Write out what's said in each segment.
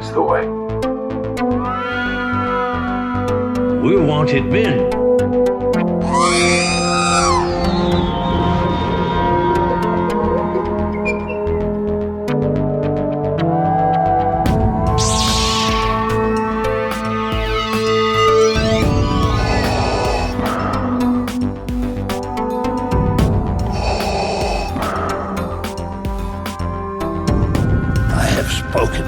is the way. We want it bin. I have spoken.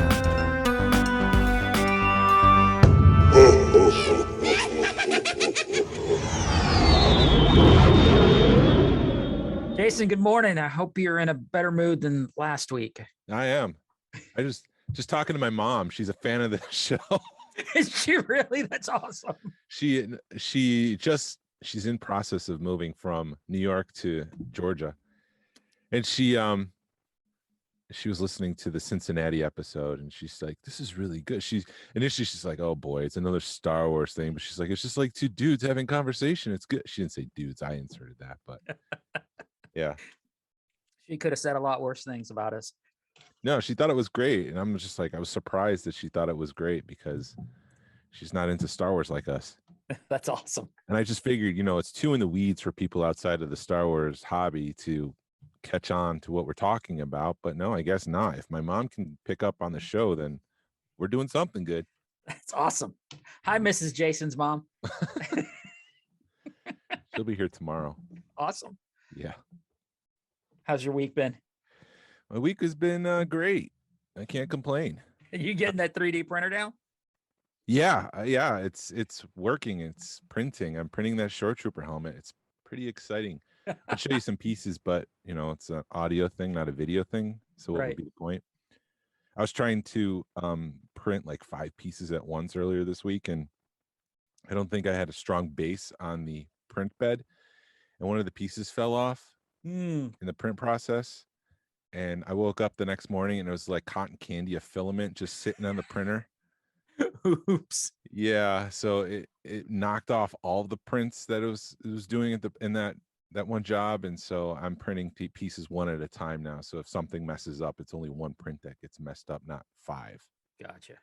Jason, good morning. I hope you're in a better mood than last week. I am. I just talking to my mom. She's a fan of the show. Is she really? That's awesome. She's in process of moving from New York to Georgia. And she was listening to the Cincinnati episode and she's like, this is really good. She's like, oh boy, it's another Star Wars thing. But she's like, it's just like two dudes having conversation. It's good. She didn't say dudes. I inserted that, but yeah. She could have said a lot worse things about us. No, she thought it was great. And I'm just like, I was surprised that she thought it was great because she's not into Star Wars like us. That's awesome. And I just figured, it's too in the weeds for people outside of the Star Wars hobby to catch on to what we're talking about. But no, I guess not. If my mom can pick up on the show, then we're doing something good. That's awesome. Hi, Mrs. Jason's mom. She'll be here tomorrow. Awesome. Yeah. How's your week been? My week has been great. I can't complain. Are you getting that 3D printer down? Yeah. It's working. It's printing. I'm printing that Shore Trooper helmet. It's pretty exciting. I'll show you some pieces, but it's an audio thing, not a video thing. So what would be the point? I was trying to print like 5 pieces at once earlier this week, and I don't think I had a strong base on the print bed, and one of the pieces fell off in the print process. And I woke up the next morning and it was like cotton candy, a filament just sitting on the printer. Oops. Yeah, so it knocked off all the prints that it was doing in that one job, and so I'm printing pieces one at a time now. So if something messes up, it's only one print that gets messed up, not 5. Gotcha.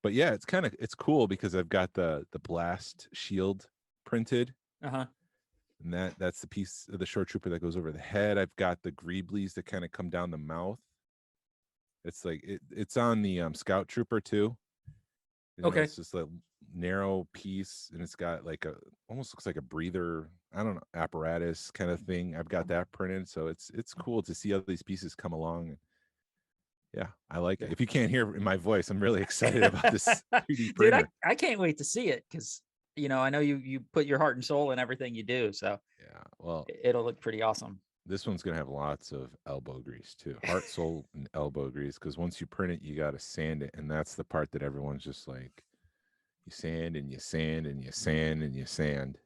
But yeah, it's cool because I've got the blast shield printed. Uh-huh. And that's the piece of the Shore Trooper that goes over the head. I've got the greeblies that kind of come down the mouth. It's like it's on the Scout Trooper too. Okay. It's just a narrow piece, and it's got like almost looks like a breather, I don't know, apparatus kind of thing. I've got that printed, so it's cool to see all these pieces come along. Yeah, I like it. If you can't hear in my voice, I'm really excited about this 3D printer. Dude, I can't wait to see it because I know you put your heart and soul in everything you do, so yeah, well, it'll look pretty awesome. This one's gonna have lots of elbow grease too, heart, soul, and elbow grease. Because once you print it, you gotta sand it, and that's the part that everyone's just like, you sand and you sand and you sand and you sand.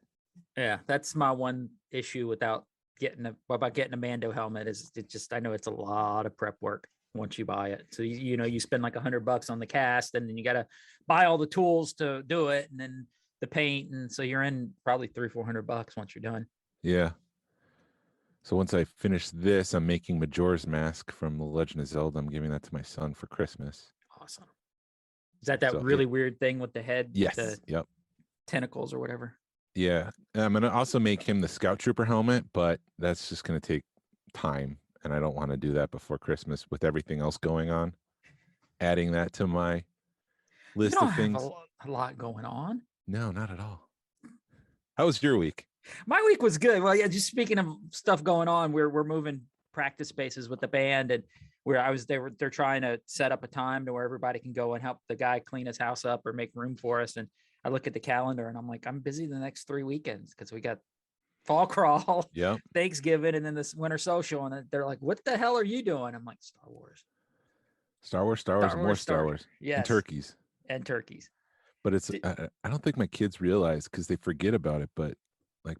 Yeah, that's my one issue about getting a Mando helmet is I know it's a lot of prep work once you buy it. So you spend like $100 on the cast, and then you gotta buy all the tools to do it, and then the paint, and so you're in probably $300-400 once you're done. Yeah. So once I finish this, I'm making Majora's Mask from The Legend of Zelda. I'm giving that to my son for Christmas. Awesome. Is that really weird thing with the head? Yes. The Yep. tentacles or whatever. Yeah. I'm gonna also make him the Scout Trooper helmet, but that's just gonna take time, and I don't want to do that before Christmas with everything else going on. Adding that to my list of things. Have a lot going on. No, not at all. How was your week? My week was good. Well, yeah, just speaking of stuff going on, we're moving practice spaces with the band, and they're trying to set up a time to where everybody can go and help the guy clean his house up or make room for us. And I look at the calendar and I'm like, I'm busy the next 3 weekends because we got fall crawl, Thanksgiving, and then this winter social. And they're like, what the hell are you doing? I'm like, Star Wars, more Star Wars. Yes. And turkeys. But I don't think my kids realize, because they forget about it, but like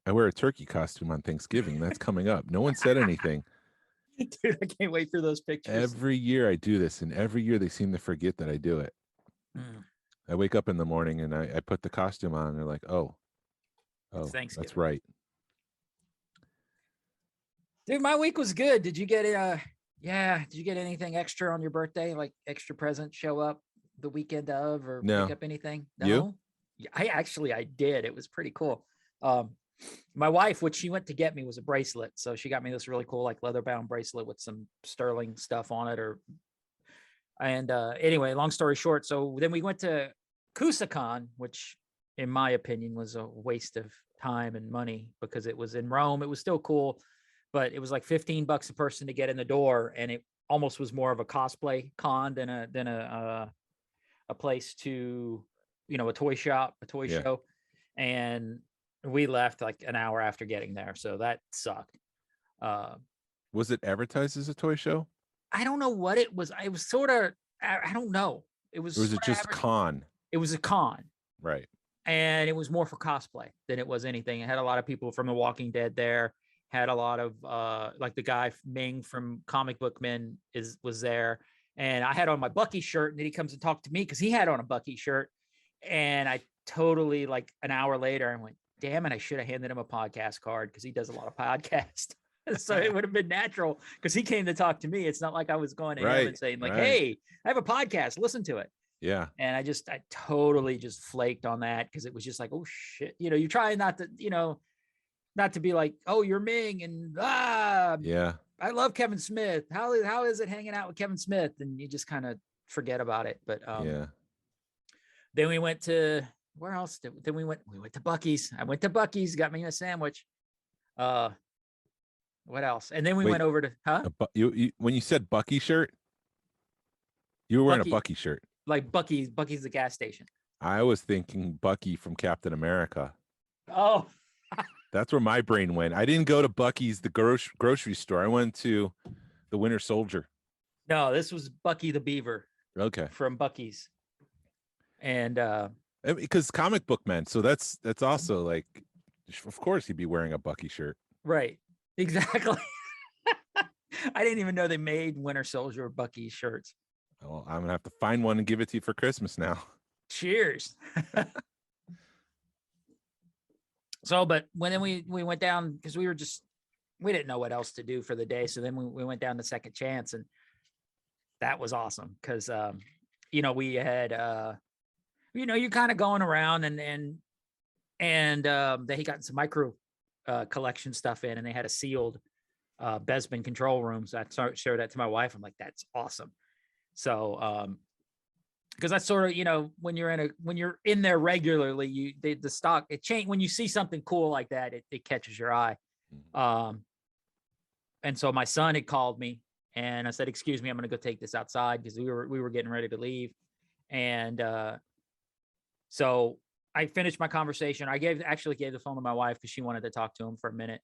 I wear a turkey costume on Thanksgiving. That's coming up. No one said anything. Dude, I can't wait for those pictures. Every year I do this, and every year they seem to forget that I do it. I wake up in the morning and I put the costume on, and they're like, oh, that's right. Dude, my week was good. Did you get Yeah. Did you get anything extra on your birthday? Like extra present show up the weekend of or No. pick up anything? You? No. Yeah, I did. It was pretty cool. My wife, what she went to get me was a bracelet. So she got me this really cool, like leather bound bracelet with some sterling stuff on it. Anyway, long story short. So then we went to Kusacon, which in my opinion was a waste of time and money because it was in Rome. It was still cool, but it was like $15 a person to get in the door. And it almost was more of a cosplay con than a place to, a toy shop, a toy Yeah. show. And we left like an hour after getting there. So that sucked. Was it advertised as a toy show? I don't know what it was. I was sort of, I don't know. It was, Or was it sorta just con? It was a con. Right. And it was more for cosplay than it was anything. It had a lot of people from The Walking Dead there. Had a lot of like the guy Ming from Comic Book Men was there. And I had on my Bucky shirt, and then he comes and talked to me because he had on a Bucky shirt. And I totally, like an hour later, I went, damn it, I should have handed him a podcast card because he does a lot of podcasts. So it would have been natural because he came to talk to me. It's not like I was going to him and saying like, hey, I have a podcast, listen to it. Yeah. And I totally just flaked on that because it was just like, oh shit, you're trying not to be like, oh, you're Ming and Yeah. I love Kevin Smith. How is it hanging out with Kevin Smith? And you just kind of forget about it. But Yeah. then we went to where else? Then we went to Bucky's. I went to Bucky's, got me a sandwich. What else? And then we went over to You when you said Bucky shirt, you were wearing Bucky, a Bucky shirt. like Bucky's the gas station. I was thinking Bucky from Captain America. Oh, that's where my brain went. I didn't go to Bucky's, the grocery store. I went to the Winter Soldier. No, this was Bucky the Beaver. Okay. From Bucky's. And because comic book men, so that's also like, of course he'd be wearing a Bucky shirt. Right. Exactly. I didn't even know they made Winter Soldier or Bucky shirts. Well, I'm gonna have to find one and give it to you for Christmas now. Cheers. So, but when we went down because we didn't know what else to do for the day. So then we went down to Second Chance, and that was awesome because we had you're kind of going around and they got some micro collection stuff in, and they had a sealed Besman control room. So I showed that to my wife. I'm like, that's awesome. So because that's sort of, when you're in there regularly, the stock, it changed. When you see something cool like that, it catches your eye. And so my son had called me, and I said, excuse me, I'm going to go take this outside because we were getting ready to leave. And so I finished my conversation. I actually gave the phone to my wife because she wanted to talk to him for a minute.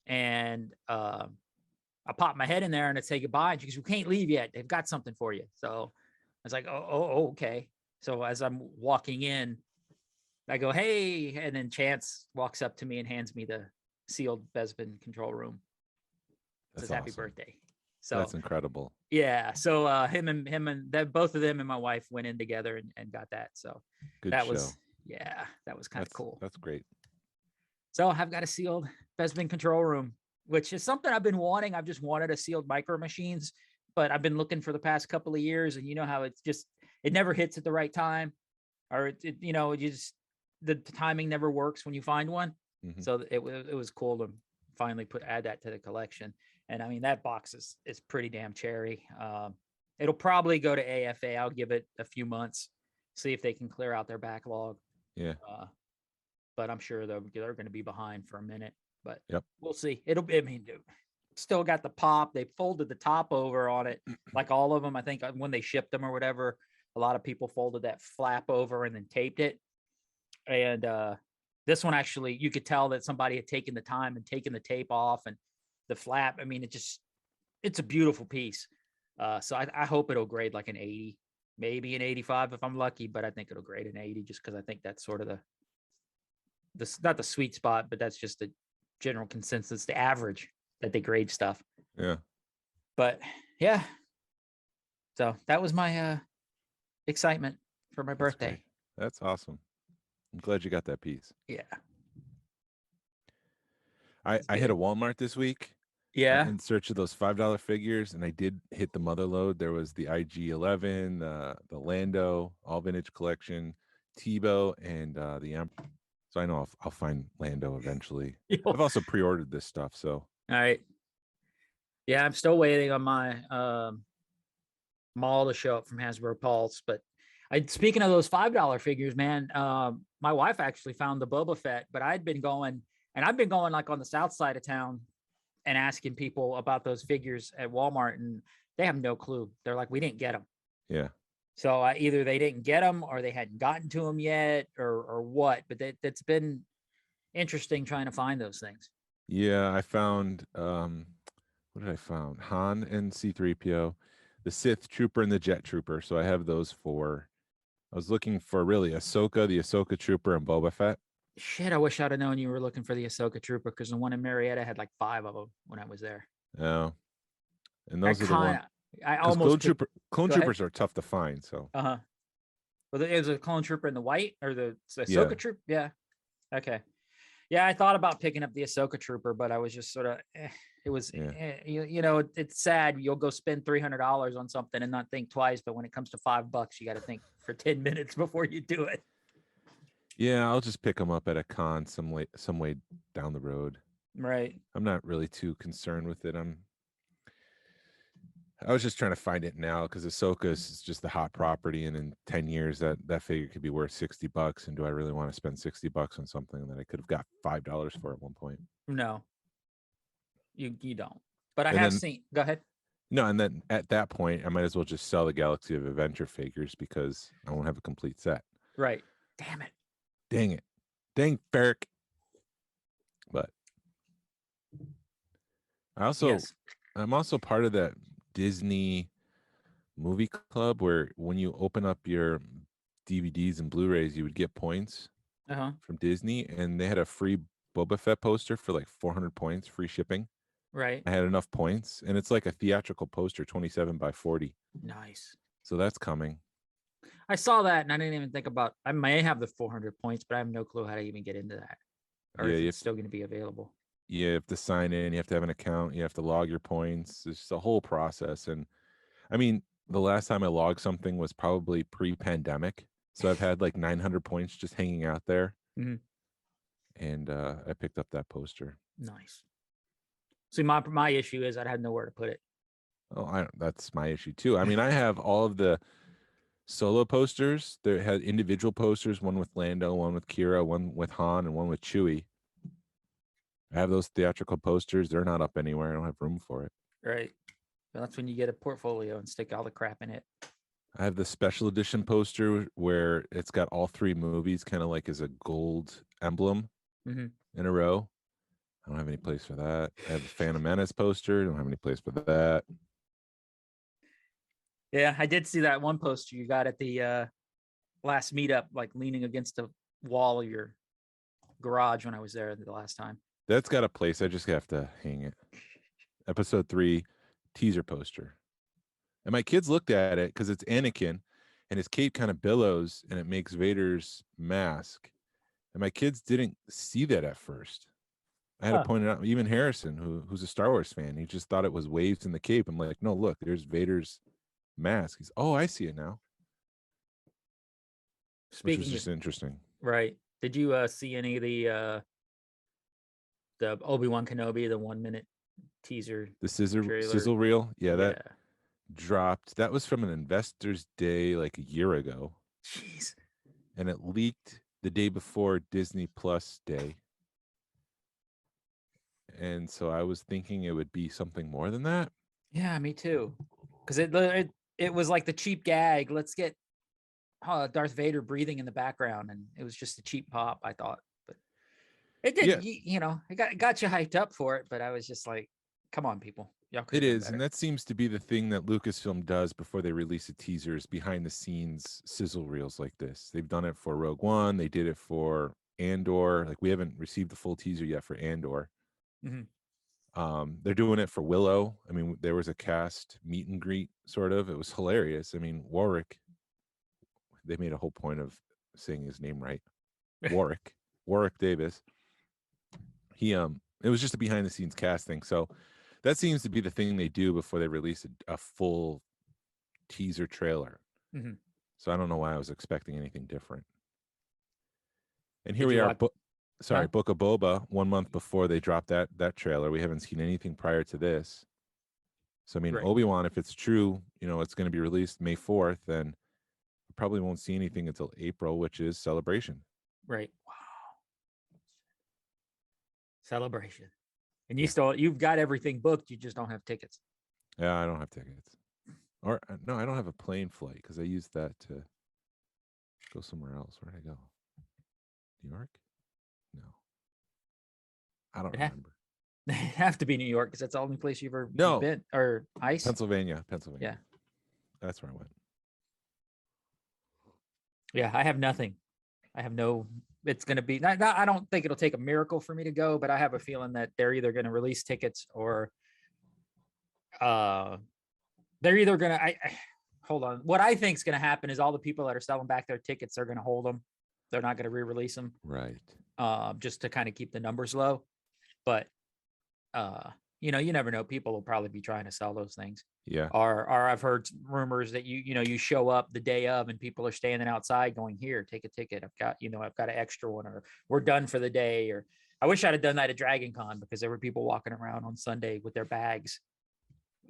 And I popped my head in there and I'd say goodbye. And she goes, we can't leave yet. They've got something for you. So I was like, oh, okay. So as I'm walking in, I go, hey, and then Chance walks up to me and hands me the sealed Besman control room. Says happy birthday. So that's incredible. Yeah. So him and both of them and my wife went in together and got that. So good that show. That was kind of cool. That's great. So I've got a sealed Besman control room, which is something I've been wanting. I've just wanted a sealed micro machines, but I've been looking for the past couple of years, and you know how it never hits at the right time, or the timing never works when you find one. Mm-hmm. So it was cool to finally add that to the collection. And I mean, that box is pretty damn cherry. It'll probably go to AFA. I'll give it a few months, see if they can clear out their backlog. Yeah. But I'm sure they're going to be behind for a minute, but yep. We'll see. Still got the pop. They folded the top over on it. Like all of them, I think when they shipped them or whatever, a lot of people folded that flap over and then taped it. And this one, actually, you could tell that somebody had taken the time and taken the tape off and the flap. I mean, it's a beautiful piece. So I hope it'll grade like an 80, maybe an 85 if I'm lucky, but I think it'll grade an 80 just because I think that's sort of not the sweet spot, but that's just the general consensus, the average that they grade stuff. Yeah. But yeah. So that was my excitement for my birthday. That's awesome. I'm glad you got that piece. Yeah. I hit a Walmart this week. Yeah. in search of those $5 figures, and I did hit the mother load. There was the IG-11, the Lando, all vintage collection, Tebow, and the Emperor. So I know I'll find Lando eventually. I've also pre-ordered this stuff, so. All right. Yeah, I'm still waiting on my mall to show up from Hasbro Pulse. But speaking of those $5 figures, man, my wife actually found the Boba Fett, but I've been going like on the south side of town and asking people about those figures at Walmart, and they have no clue. They're like, we didn't get them. Yeah. So either they didn't get them or they hadn't gotten to them yet or what, but that's been interesting trying to find those things. Yeah, I found what did I found? Han and C-3PO, the Sith Trooper and the Jet Trooper. So I have those four. I was looking for really Ahsoka, the Ahsoka Trooper, and Boba Fett. Shit, I wish I'd have known you were looking for the Ahsoka Trooper, because the one in Marietta had like 5 of them when I was there. Oh, and those are the ones. I almost clone troopers are tough to find. So well, there's a clone trooper in the white, or the Ahsoka Yeah. Trooper. Yeah. Okay. Yeah, I thought about picking up the Ahsoka Trooper, but I was just sort of, it was, you know, it's sad. You'll go spend $300 on something and not think twice. But when it comes to $5, you got to think for 10 minutes before you do it. yeah, I'll just pick them up at a con some way down the road. Right. I'm not really too concerned with it. I was just trying to find it now because Ahsoka is just the hot property, and in 10 years that figure could be worth $60. And do I really want to spend $60 on something that I could have got $5 for at one point? No, you don't. But I have seen. Go ahead. No, and then at that point, I might as well just sell the Galaxy of Adventure figures because I won't have a complete set. Right. Damn it. Dang it. Dang Ferrick. But I'm also part of that Disney movie club where when you open up your DVDs and Blu-rays, you would get points from Disney, and they had a free Boba Fett poster for like 400 points, free shipping. Right. I had enough points, and it's like a theatrical poster, 27 by 40. Nice. So that's coming. I saw that, and I didn't even think about. I may have the 400 points, but I have no clue how to even get into that, or if it's still going to be available. You have to sign in. You have to have an account. You have to log your points. It's just a whole process. And I mean, the last time I logged something was probably pre-pandemic. So I've had like 900 points just hanging out there. Mhm. And I picked up that poster. Nice. See, my issue is I had nowhere to put it. Oh, that's my issue too. I mean, I have all of the solo posters. There had individual posters, one with Lando, one with Kira, one with Han, and one with Chewie. I have those theatrical posters. They're not up anywhere. I don't have room for it. Right. Well, that's when you get a portfolio and stick all the crap in it. I have the special edition poster where it's got all 3 movies kind of like as a gold emblem in a row. I don't have any place for that. I have the Phantom Menace poster. I don't have any place for that. Yeah, I did see that one poster you got at the last meetup, like leaning against the wall of your garage when I was there the last time. That's got a place. I just have to hang it. Episode 3 teaser poster. And my kids looked at it because it's Anakin and his cape kind of billows and it makes Vader's mask. And my kids didn't see that at first. I had to point it out. Even Harrison, who's a Star Wars fan, he just thought it was waves in the cape. I'm like, no, look, there's Vader's mask. He's, oh, I see it now. Which was just interesting. Right. Did you see any of the Obi-Wan Kenobi, the 1-minute teaser? The sizzle reel? Yeah, that dropped. That was from an Investors Day like a year ago. Jeez. And it leaked the day before Disney Plus Day. And so I was thinking it would be something more than that. Yeah, me too. Because it was like the cheap gag. Let's get Darth Vader breathing in the background, and it was just a cheap pop, I thought. But it did, you know, it got you hyped up for it. But I was just like, come on, people. It is, and that seems to be the thing that Lucasfilm does before they release a teaser is behind the scenes sizzle reels like this. They've done it for Rogue One. They did it for Andor. Like we haven't received the full teaser yet for Andor. They're doing it for Willow. I mean, there was a cast meet and greet sort of. It was hilarious. I mean, Warwick, they made a whole point of saying his name right. Warwick Davis. It was just a behind the scenes casting. So That seems to be the thing they do before they release a full teaser trailer. Mm-hmm. So I don't know why I was expecting anything different. And here Did we you are. watch- Sorry, Huh? Book of Boba. 1 month before they dropped that trailer, we haven't seen anything prior to this. So I mean, Right. Obi-Wan, if it's true, it's going to be released May 4th, then we probably won't see anything until April, which is Celebration. Right. Wow. Celebration. And Yeah. you've got everything booked. You just don't have tickets. Yeah, I don't have tickets. Or no, I don't have a plane flight because I used that to go somewhere else. Where did I go? New York? No, I don't It ha- remember. They have to be New York because that's the only place you've No, been. Or ice. Pennsylvania. Yeah. That's where I went. Yeah. I have nothing. I have no. It's going to be. I don't think it'll take a miracle for me to go, but I have a feeling that they're either going to release tickets or they're either going to. Hold on. What I think is going to happen is all the people that are selling back their tickets, they're going to hold them. They're not going to re-release them. Right. Just to kind of keep the numbers low. But you never know. People will probably be trying to sell those things. Yeah. Or I've heard rumors that you show up the day of and people are standing outside going, here, take a ticket. I've got an extra one, or we're done for the day. Or I wish I'd have done that at Dragon Con because there were people walking around on Sunday with their bags,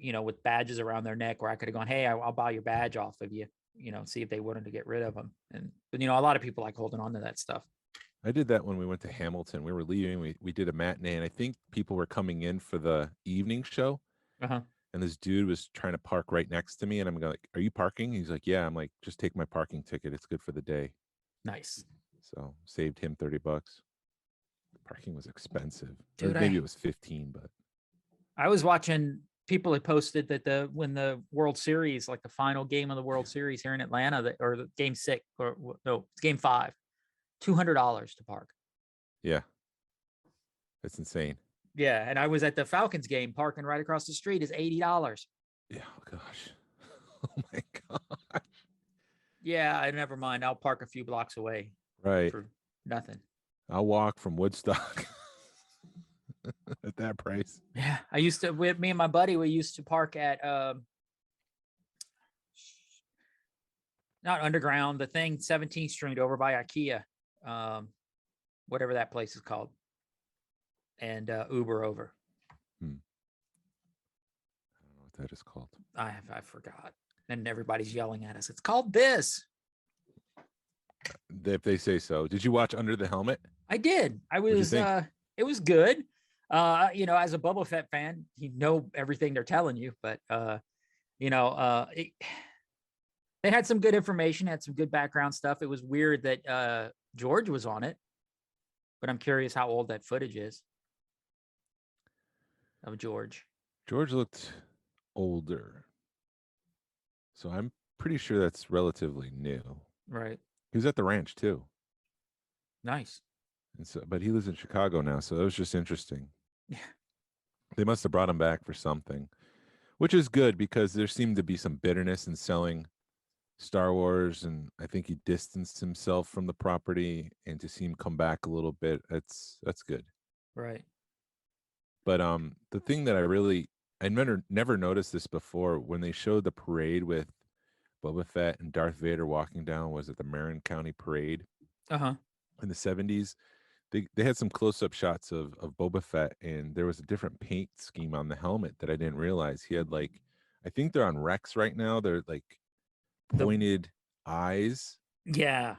with badges around their neck where I could have gone, hey, I'll buy your badge off of you, see if they wanted to get rid of them. But a lot of people like holding on to that stuff. I did that when we went to Hamilton. We were leaving. We did a matinee, and I think people were coming in for the evening show. Uh-huh. And this dude was trying to park right next to me, and I'm like, "Are you parking?" He's like, "Yeah." I'm like, "Just take my parking ticket. It's good for the day." Nice. So saved him $30. Parking was expensive. Or Dude, maybe it was 15, but I was watching people had posted that when the World Series, like the final game of the World Series here in Atlanta, or the game 6, or no, it's game 5, $200 to park. yeah, it's insane. Yeah, and I was at the Falcons game, parking right across the street is $80. Yeah, oh gosh. Oh my gosh. Yeah, never mind. I'll park a few blocks away Right. for nothing. I'll walk from Woodstock at that price. Yeah, I used to, with me and my buddy, we used to park at not Underground, the thing 17th Street over by IKEA, whatever that place is called, and Uber over. I don't know what that is called. I forgot, and everybody's yelling at us. It's called this. If they say so. Did you watch Under the Helmet? I did. What'd you think? It was good. As a Boba Fett fan, you know everything they're telling you, but they had some good information, had some good background stuff. It was weird that George was on it, but I'm curious how old that footage is of George. George looked older. So I'm pretty sure that's relatively new. Right. He was at the ranch too. Nice. And so, but he lives in Chicago now, so that was just interesting. Yeah. They must have brought him back for something, which is good because there seemed to be some bitterness in selling Star Wars, and I think he distanced himself from the property, and to see him come back a little bit, that's good. Right. But the thing that I never noticed this before, when they showed the parade with Boba Fett and Darth Vader walking down, was it the Marin County Parade in the 70s? They had some close-up shots of Boba Fett, and there was a different paint scheme on the helmet that I didn't realize. He had I think they're on Rex right now. They're pointed eyes. Yeah.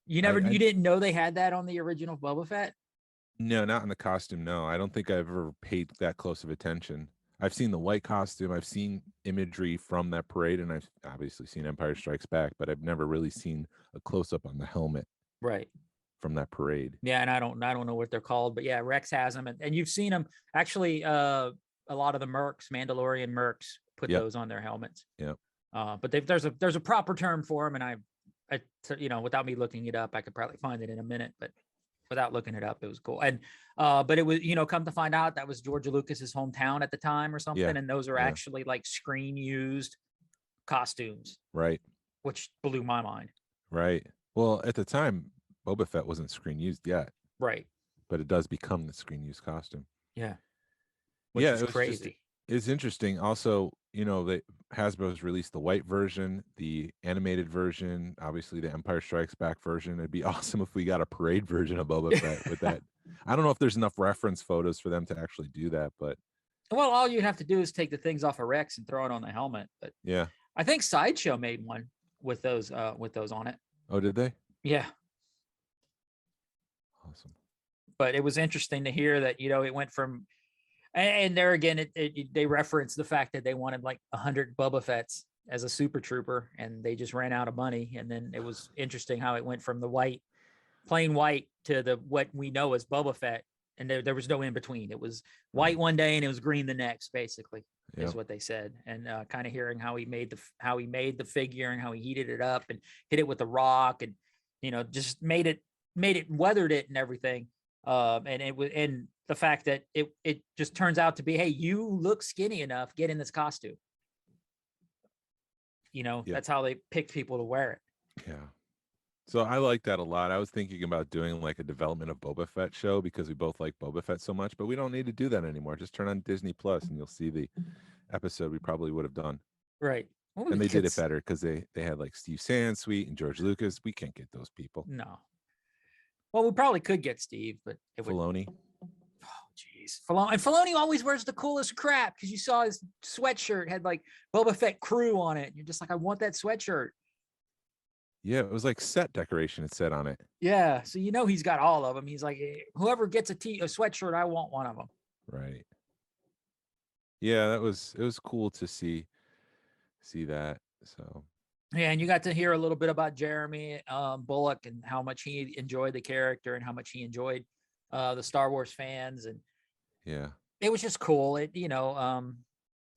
You I didn't know they had that on the original Boba Fett? No, not in the costume. No, I don't think I've ever paid that close of attention. I've seen the white costume. I've seen imagery from that parade, and I've obviously seen Empire Strikes Back, but I've never really seen a close-up on the helmet. Right. From that parade. Yeah, and I don't know what they're called, but yeah, Rex has them, and you've seen them actually. A lot of the mercs, Mandalorian mercs, put those on their helmets. Yeah. But there's a proper term for them, and I without me looking it up, I could probably find it in a minute, but without looking it up, it was cool. And but it was come to find out that was George Lucas's hometown at the time or something, and those are actually screen used costumes. Right. Which blew my mind. Right. Well, at the time, Boba Fett wasn't screen used yet. Right. But it does become the screen used costume. Yeah. Which is crazy. It's interesting. Also, that Hasbro's released the white version, the animated version, obviously the Empire Strikes Back version. It'd be awesome if we got a parade version of Boba Fett with that. I don't know if there's enough reference photos for them to actually do that, but Well, all you have to do is take the things off of Rex and throw it on the helmet. But yeah. I think Sideshow made one with those on it. Oh, did they? Yeah. Awesome. But it was interesting to hear that, it went from, and there again, they referenced the fact that they wanted like 100 Boba Fett's as a super trooper, and they just ran out of money. And then it was interesting how it went from the plain white, to what we know as Boba Fett, and there was no in between. It was white one day and it was green the next, basically. Is what they said. And kind of hearing how he made the figure and how he heated it up and hit it with the rock, and just made it weathered it and everything. And the fact that it just turns out to be, hey, you look skinny enough, get in this costume. That's how they picked people to wear it. Yeah. So I like that a lot. I was thinking about doing like a development of Boba Fett show, because we both like Boba Fett so much, but we don't need to do that anymore. Just turn on Disney Plus and you'll see the episode we probably would have done. Right. Well, and they did it better because they had like Steve Sansweet and George Lucas. We can't get those people. No. Well, we probably could get Steve, but it would. Filoni. Oh, jeez. Filoni always wears the coolest crap, because you saw his sweatshirt had like Boba Fett crew on it. And you're just like, I want that sweatshirt. Yeah, it was like set decoration, it said on it. Yeah, so he's got all of them. He's like, whoever gets a sweatshirt, I want one of them. Right. Yeah, it was cool to see that. So yeah, and you got to hear a little bit about Jeremy Bullock and how much he enjoyed the character and how much he enjoyed the Star Wars fans, and yeah, it was just cool. And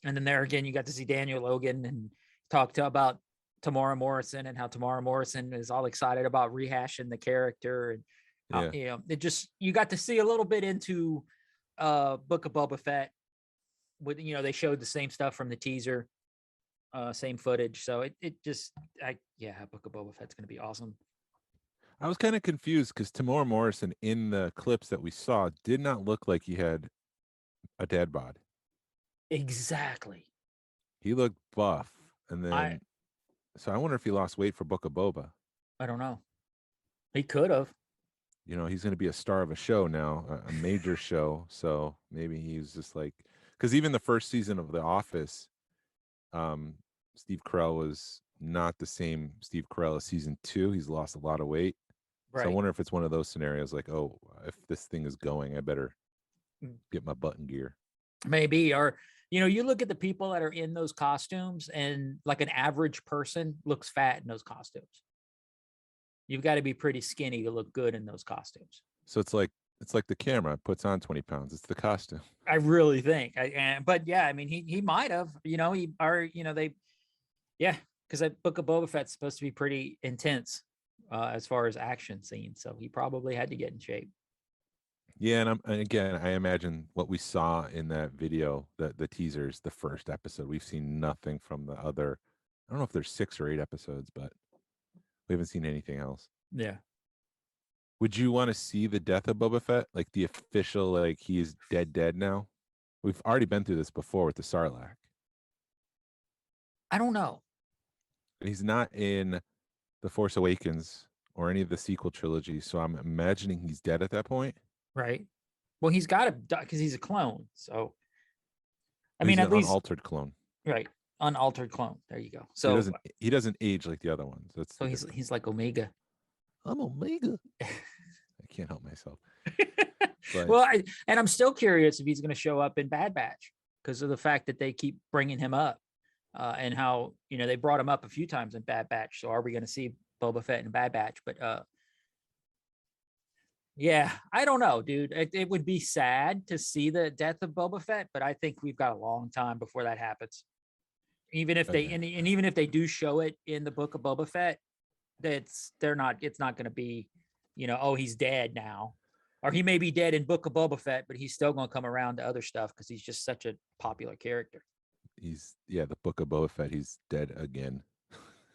then there again, you got to see Daniel Logan and talk about Tamara Morrison, and how Tamara Morrison is all excited about rehashing the character, and how, you got to see a little bit into Book of Boba Fett. With they showed the same stuff from the teaser, same footage. So Book of Boba Fett's gonna be awesome. I was kind of confused because Tamara Morrison in the clips that we saw did not look like he had a dad bod. Exactly. He looked buff, and then so I wonder if he lost weight for Book of Boba. I don't know. He could have. He's going to be a star of a show now, a major show. So maybe he's just like, because even the first season of The Office, Steve Carell was not the same Steve Carell as season 2. He's lost a lot of weight. Right. So I wonder if it's one of those scenarios like, oh, if this thing is going, I better get my butt in gear. Maybe. Or, you look at the people that are in those costumes, and like an average person looks fat in those costumes. You've got to be pretty skinny to look good in those costumes. So it's like the camera puts on 20 pounds. It's the costume. I really think. But yeah, I mean, he might have, because that Book of Boba Fett's supposed to be pretty intense as far as action scenes. So he probably had to get in shape. Yeah, and again, I imagine what we saw in that video, the teasers, the first episode. We've seen nothing from the other. I don't know if there's 6 or 8 episodes, but we haven't seen anything else. Yeah. Would you want to see the death of Boba Fett, like the official, like he's dead now? We've already been through this before with the Sarlacc. I don't know. He's not in The Force Awakens or any of the sequel trilogies, so I'm imagining he's dead at that point. Right. Well, he's got to die because he's a clone. So, I mean, at least unaltered clone. Right. Unaltered clone. There you go. So he doesn't age like the other ones. That's so he's like Omega. I'm Omega. I can't help myself. But, well, I'm still curious if he's going to show up in Bad Batch because of the fact that they keep bringing him up, and how they brought him up a few times in Bad Batch. So are we going to see Boba Fett in Bad Batch? But yeah, I don't know, dude. It would be sad to see the death of Boba Fett, but I think we've got a long time before that happens. Even if they and even if they do show it in the Book of Boba Fett, it's not going to be, oh, he's dead now, or he may be dead in Book of Boba Fett, but he's still going to come around to other stuff because he's just such a popular character. The Book of Boba Fett, he's dead again,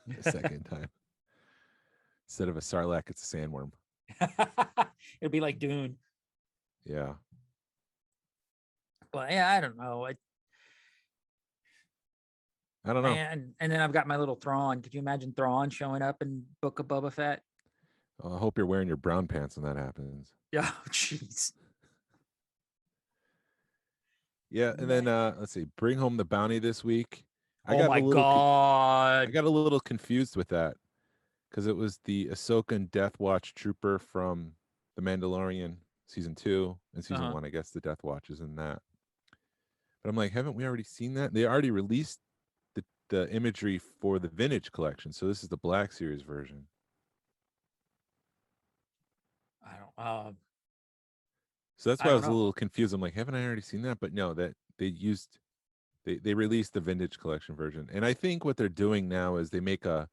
the second time. Instead of a Sarlacc, it's a sandworm. It'll be like Dune. Yeah. But yeah, I don't know. I don't know. And then I've got my little Thrawn. Could you imagine Thrawn showing up in Book of Boba Fett? I hope you're wearing your brown pants when that happens. Yeah, jeez. Yeah, and then let's see, Bring Home the Bounty this week. Oh my God. I got a little confused with that because it was the Ahsoka and Death Watch trooper from The Mandalorian season 2 and season 1. I guess the Death Watch is in that. But I'm like, haven't we already seen that? They already released the imagery for the Vintage collection, so this is the Black Series version. I don't. So that's why I was a little confused. I'm like, haven't I already seen that? But no, that they released the Vintage collection version. And I think what they're doing now is they make a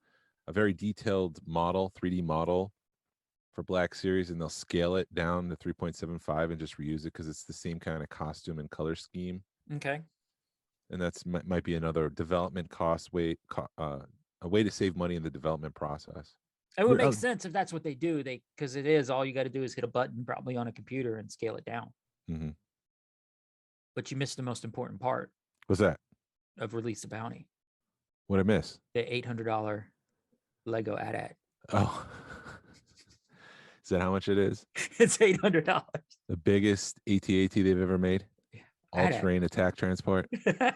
very detailed model, 3D model for Black Series, and they'll scale it down to 3.75 and just reuse it because it's the same kind of costume and color scheme. Okay. And that's might be another development cost way, a way to save money in the development process. It would make sense if that's what they do. Because it is all you got to do is hit a button, probably on a computer, and scale it down. Mm-hmm. But you missed the most important part. What's that? Of Release the Bounty. What I miss? The $800 Lego AT-AT. Oh, is that how much it is? It's $800. The biggest AT-AT they've ever made. All-terrain attack transport. I'm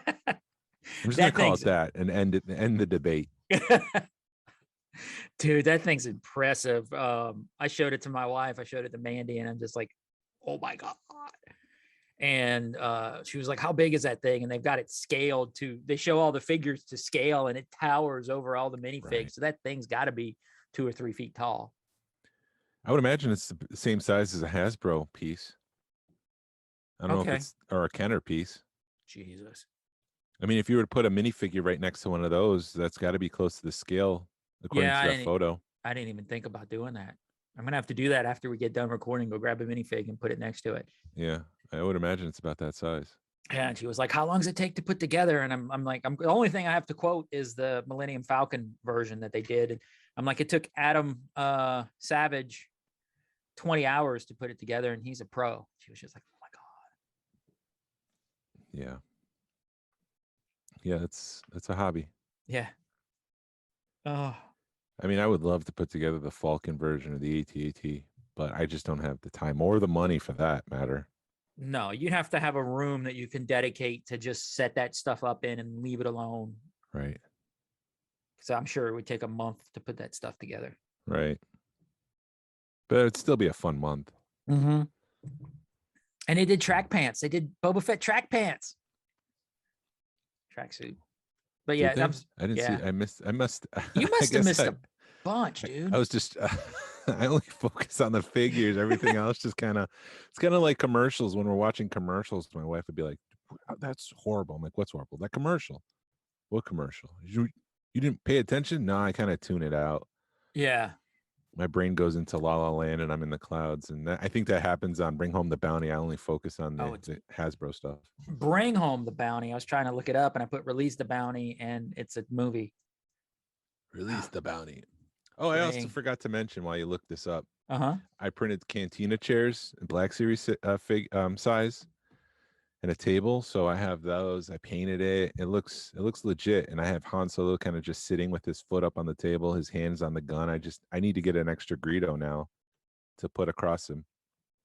just gonna call it that and end the debate. Dude, that thing's impressive. I showed it to my wife. I showed it to Mandy, and I'm just like, oh my God. And she was like, how big is that thing? And they've got it scaled they show all the figures to scale, and it towers over all the minifigs. Right. So that thing's got to be 2 or 3 feet tall. I would imagine it's the same size as a Hasbro piece. I don't know if it's or a Kenner piece. Jesus. I mean, if you were to put a minifigure right next to one of those, that's got to be close to the scale according to that photo. I didn't even think about doing that. I'm gonna have to do that after we get done recording. Go grab a minifig and put it next to it. Yeah, I would imagine it's about that size. Yeah, and she was like, "How long does it take to put together?" And I'm like, the only thing I have to quote is the Millennium Falcon version that they did. And I'm like, it took Adam Savage 20 hours to put it together, and he's a pro. She was just like, "Oh my God." Yeah, that's a hobby. Yeah. Oh. I mean, I would love to put together the Falcon version of the AT-AT, but I just don't have the time or the money for that matter. No, you have to have a room that you can dedicate to just set that stuff up in and leave it alone. Right. Because I'm sure it would take a month to put that stuff together. Right. But it'd still be a fun month. Mm-hmm. And they did track pants. They did Boba Fett track pants. Tracksuit. But yeah, I didn't see. I must. You must have missed a bunch, dude. I was just. I only focus on the figures. Everything else just kind of. It's kind of like commercials. When we're watching commercials, my wife would be like, "That's horrible." I'm like, "What's horrible?" That commercial. What commercial? You didn't pay attention? No, I kind of tune it out. Yeah. My brain goes into La La Land, and I'm in the clouds. And I think that happens on Bring Home the Bounty. I only focus on the Hasbro stuff. Bring Home the Bounty. I was trying to look it up, and I put Release the Bounty, and it's a movie. Release the Bounty. Oh, I also forgot to mention while you look this up. I printed Cantina chairs in Black Series size, and a table. So I have those. I painted it. It looks legit. And I have Han Solo kind of just sitting with his foot up on the table, his hands on the gun. I need to get an extra Greedo now to put across him.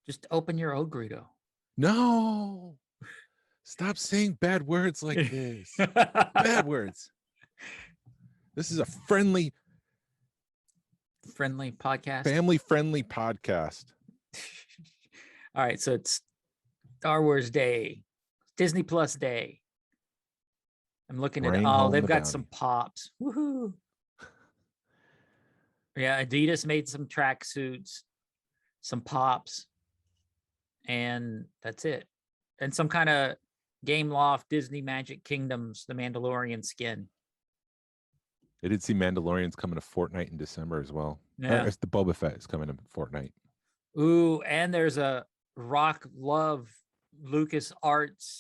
Just open your old Greedo. No. Stop saying bad words like this. Bad words. This is a friendly podcast. Family-friendly podcast. All right. So it's Star Wars Day, Disney Plus Day. I'm looking at it. Oh, they've got some pops. Woohoo. Yeah, Adidas made some track suits, some pops, and that's it. And some kind of Game Loft Disney Magic Kingdoms, the Mandalorian skin. I did see Mandalorian's coming to Fortnite in December as well. Yeah. It's the Boba Fett is coming to Fortnite. Ooh, and there's a Rock Love Lucasfilm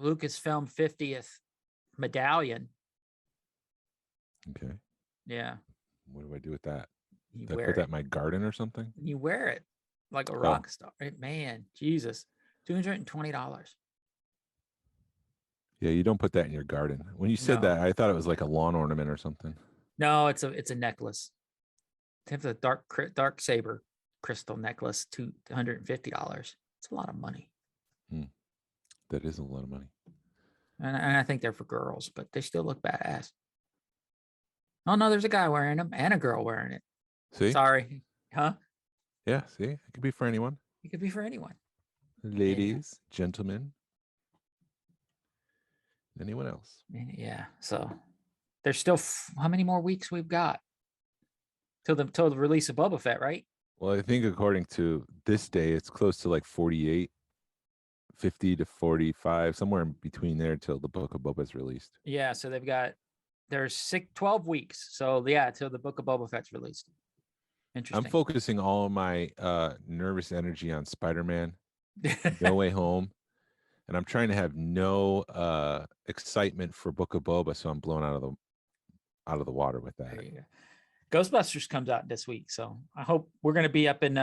50th medallion. Okay. Yeah. What do I do with that? You Did I wear put that it. in my garden or something? You wear it like a rock star. Man, Jesus. $220. Yeah, you don't put that in your garden. When you said No, that, I thought it was like a lawn ornament or something. no, it's a necklace. It's a dark saber crystal necklace, $250. It's a lot of money, Hmm. That is a lot of money. and I think they're for girls, but they still look badass. Oh no, there's a guy wearing them and a girl wearing it. See? Sorry, huh? Yeah, see? It could be for anyone. It could be for anyone. Ladies, gentlemen, anyone else. Yeah. So there's still how many more weeks we've got till the release of Boba Fett, right? Well, I think according to this day, it's close to like 48, 50 to 45, somewhere in between there till the Book of Boba is released. Yeah. So there's 12 weeks. So yeah, till the Book of Boba Fett's released. Interesting. I'm focusing all of my nervous energy on Spider-Man, No Way Home, and I'm trying to have no excitement for Book of Boba, so I'm blown out of the water with that. There you go. Ghostbusters comes out this week, so I hope we're going to be up in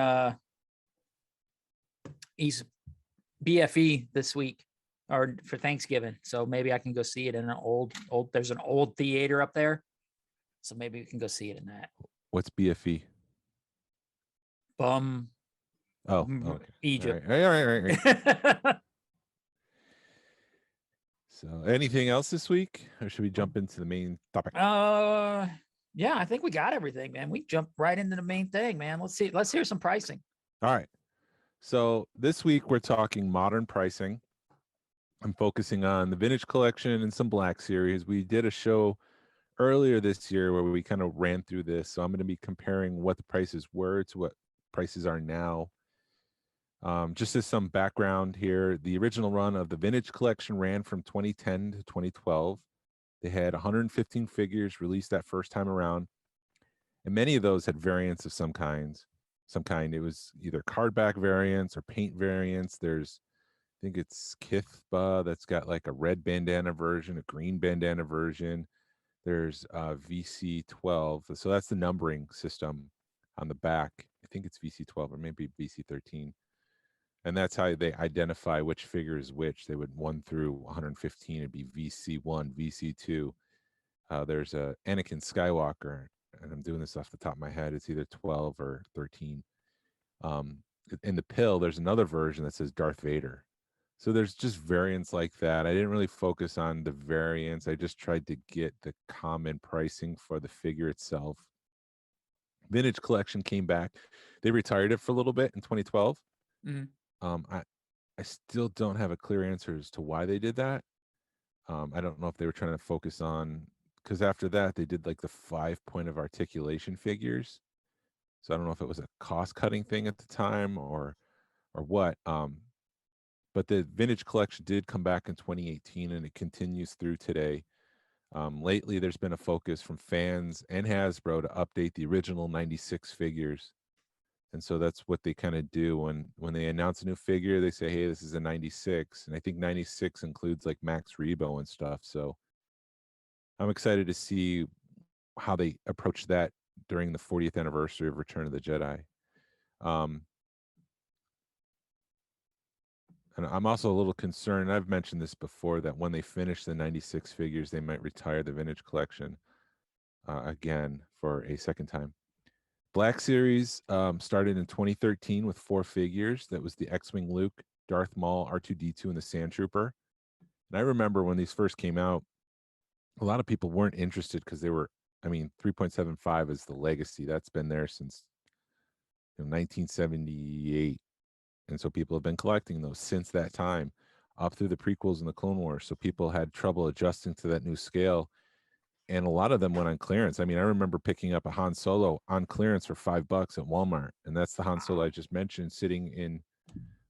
East BFE this week or for Thanksgiving. So maybe I can go see it in an old. There's an old theater up there, so maybe we can go see it in that. What's BFE? Bum. Oh, okay. Egypt. All right. So, anything else this week, or should we jump into the main topic? Yeah, I think we got everything, man. We jumped right into the main thing, man. Let's hear some pricing. All right. So this week we're talking modern pricing. I'm focusing on the vintage collection and some Black Series. We did a show earlier this year where we kind of ran through this. So I'm going to be comparing what the prices were to what prices are now. Just as some background here, the original run of the vintage collection ran from 2010 to 2012. They had 115 figures released that first time around, and many of those had variants of some kind. It was either cardback variants or paint variants. There's, I think it's Kithba that's got like a red bandana version, a green bandana version. There's VC12. So that's the numbering system on the back. I think it's VC12 or maybe VC13. And that's how they identify which figure is which. They would 1 through 115. It'd be VC1, VC2. There's a Anakin Skywalker, and I'm doing this off the top of my head. It's either 12 or 13. In the pill, there's another version that says Darth Vader. So there's just variants like that. I didn't really focus on the variants. I just tried to get the common pricing for the figure itself. Vintage collection came back. They retired it for a little bit in 2012. Mm-hmm. I still don't have a clear answer as to why they did that. I don't know if they were trying to focus on, because after that they did like the 5-point of articulation figures. So I don't know if it was a cost-cutting thing at the time or what. But the vintage collection did come back in 2018, and it continues through today. Lately, there's been a focus from fans and Hasbro to update the original 96 figures. And so that's what they kind of do when they announce a new figure. They say, hey, this is a 96. And I think 96 includes like Max Rebo and stuff. So I'm excited to see how they approach that during the 40th anniversary of Return of the Jedi. And I'm also a little concerned, I've mentioned this before, that when they finish the 96 figures, they might retire the vintage collection again for a second time. Black Series started in 2013 with 4 figures. That was the X-Wing Luke, Darth Maul, R2-D2, and the Sand Trooper. And I remember when these first came out, a lot of people weren't interested because they were, 3.75 is the legacy. That's been there since 1978. And so people have been collecting those since that time, up through the prequels and the Clone Wars. So people had trouble adjusting to that new scale. And a lot of them went on clearance. I remember picking up a Han Solo on clearance for $5 at Walmart. And that's the Han Solo I just mentioned sitting in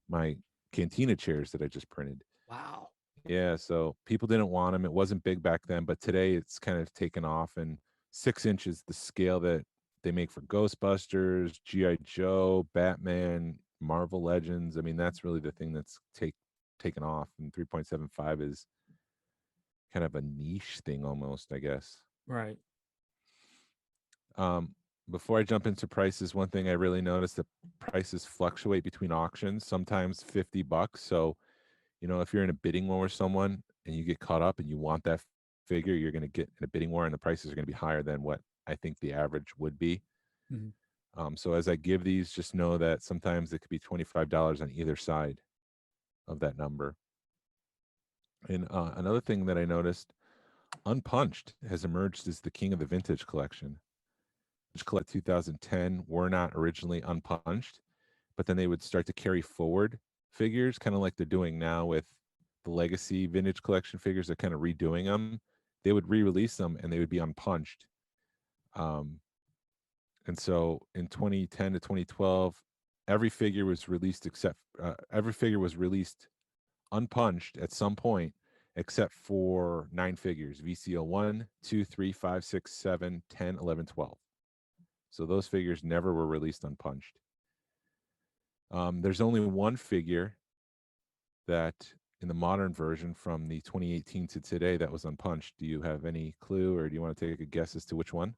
my Cantina chairs that I just printed. Wow. Yeah, so people didn't want them. It wasn't big back then, but today it's kind of taken off. And 6 inches, the scale that they make for Ghostbusters, G.I. Joe, Batman, Marvel Legends. That's really the thing that's taken off. And 3.75 is kind of a niche thing almost, I guess. Right. Before I jump into prices, one thing I really noticed, that prices fluctuate between auctions, sometimes $50. So, if you're in a bidding war with someone and you get caught up and you want that figure, you're going to get in a bidding war, and the prices are going to be higher than what I think the average would be. Mhm. So as I give these, just know that sometimes it could be $25 on either side of that number. And another thing that I noticed, Unpunched has emerged as the king of the vintage collection. Vintage Collect 2010 were not originally unpunched, but then they would start to carry forward figures, kind of like they're doing now with the legacy vintage collection figures. They're kind of redoing them. They would re-release them and they would be unpunched. And so in 2010 to 2012, every figure was released unpunched at some point, except for 9 figures: VCO 1, 2, 3, 5, 6, 7, 10, 11, 12. So those figures never were released unpunched. There's only one figure that in the modern version from the 2018 to today that was unpunched. Do you have any clue, or do you want to take a guess as to which one?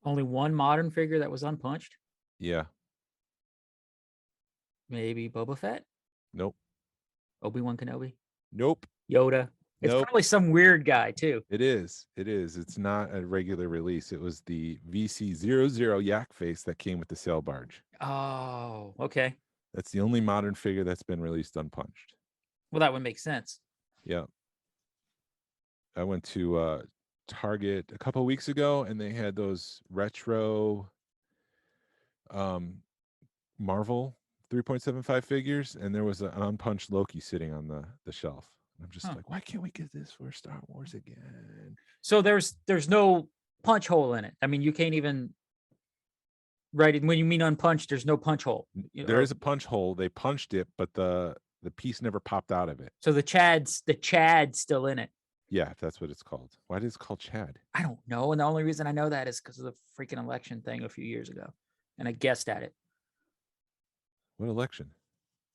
Only one modern figure that was unpunched. Yeah. Maybe Boba Fett, Nope. Obi-Wan Kenobi, Nope. Yoda. It's Nope. probably some weird guy too. It is. It is. It's not a regular release. It was the VC00 Yak Face that came with the sail barge. Oh, okay. That's the only modern figure that's been released unpunched. Well, that would make sense. Yeah. I went to Target a couple of weeks ago, and they had those retro Marvel 3.75 figures, and there was an unpunched Loki sitting on the shelf. I'm just like, why can't we get this for Star Wars again? So there's no punch hole in it. I mean, you can't even write it when you mean unpunched. There's no punch hole. There is a punch hole. They punched it, but the piece never popped out of it. So the Chad's still in it. Yeah, that's what it's called. Why is it called Chad? I don't know. And the only reason I know that is because of the freaking election thing a few years ago. And I guessed at it. What election?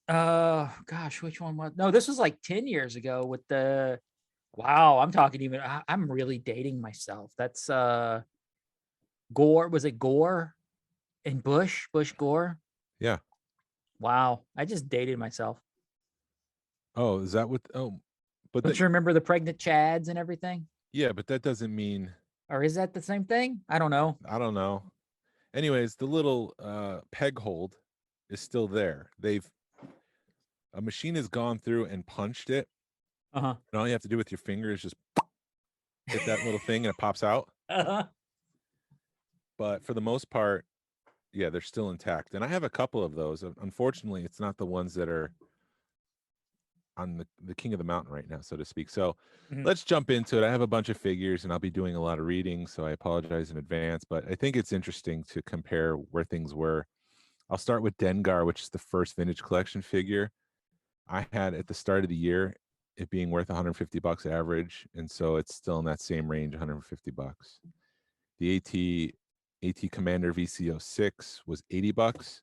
Gosh, which one was? No, this was like 10 years ago with the, wow, I'm talking even, I'm really dating myself. That's Gore. Was it Gore and Bush Gore? Yeah. Wow. I just dated myself. Oh, is that what? Oh, but Don't you remember the pregnant Chads and everything? Yeah, but that doesn't mean. Or is that the same thing? I don't know. I don't know. Anyways, the little peg hold is still there. A machine has gone through and punched it. Uh-huh. And all you have to do with your finger is just hit that little thing and it pops out. Uh-huh. But for the most part, yeah, they're still intact. And I have a couple of those. Unfortunately, it's not the ones that are on the king of the mountain right now, so to speak. So let's jump into it. I have a bunch of figures and I'll be doing a lot of reading, so I apologize in advance, but I think it's interesting to compare where things were. I'll start with Dengar, which is the first vintage collection figure. I had at the start of the year it being worth $150 average, and so it's still in that same range, $150. The AT Commander VC06 was $80.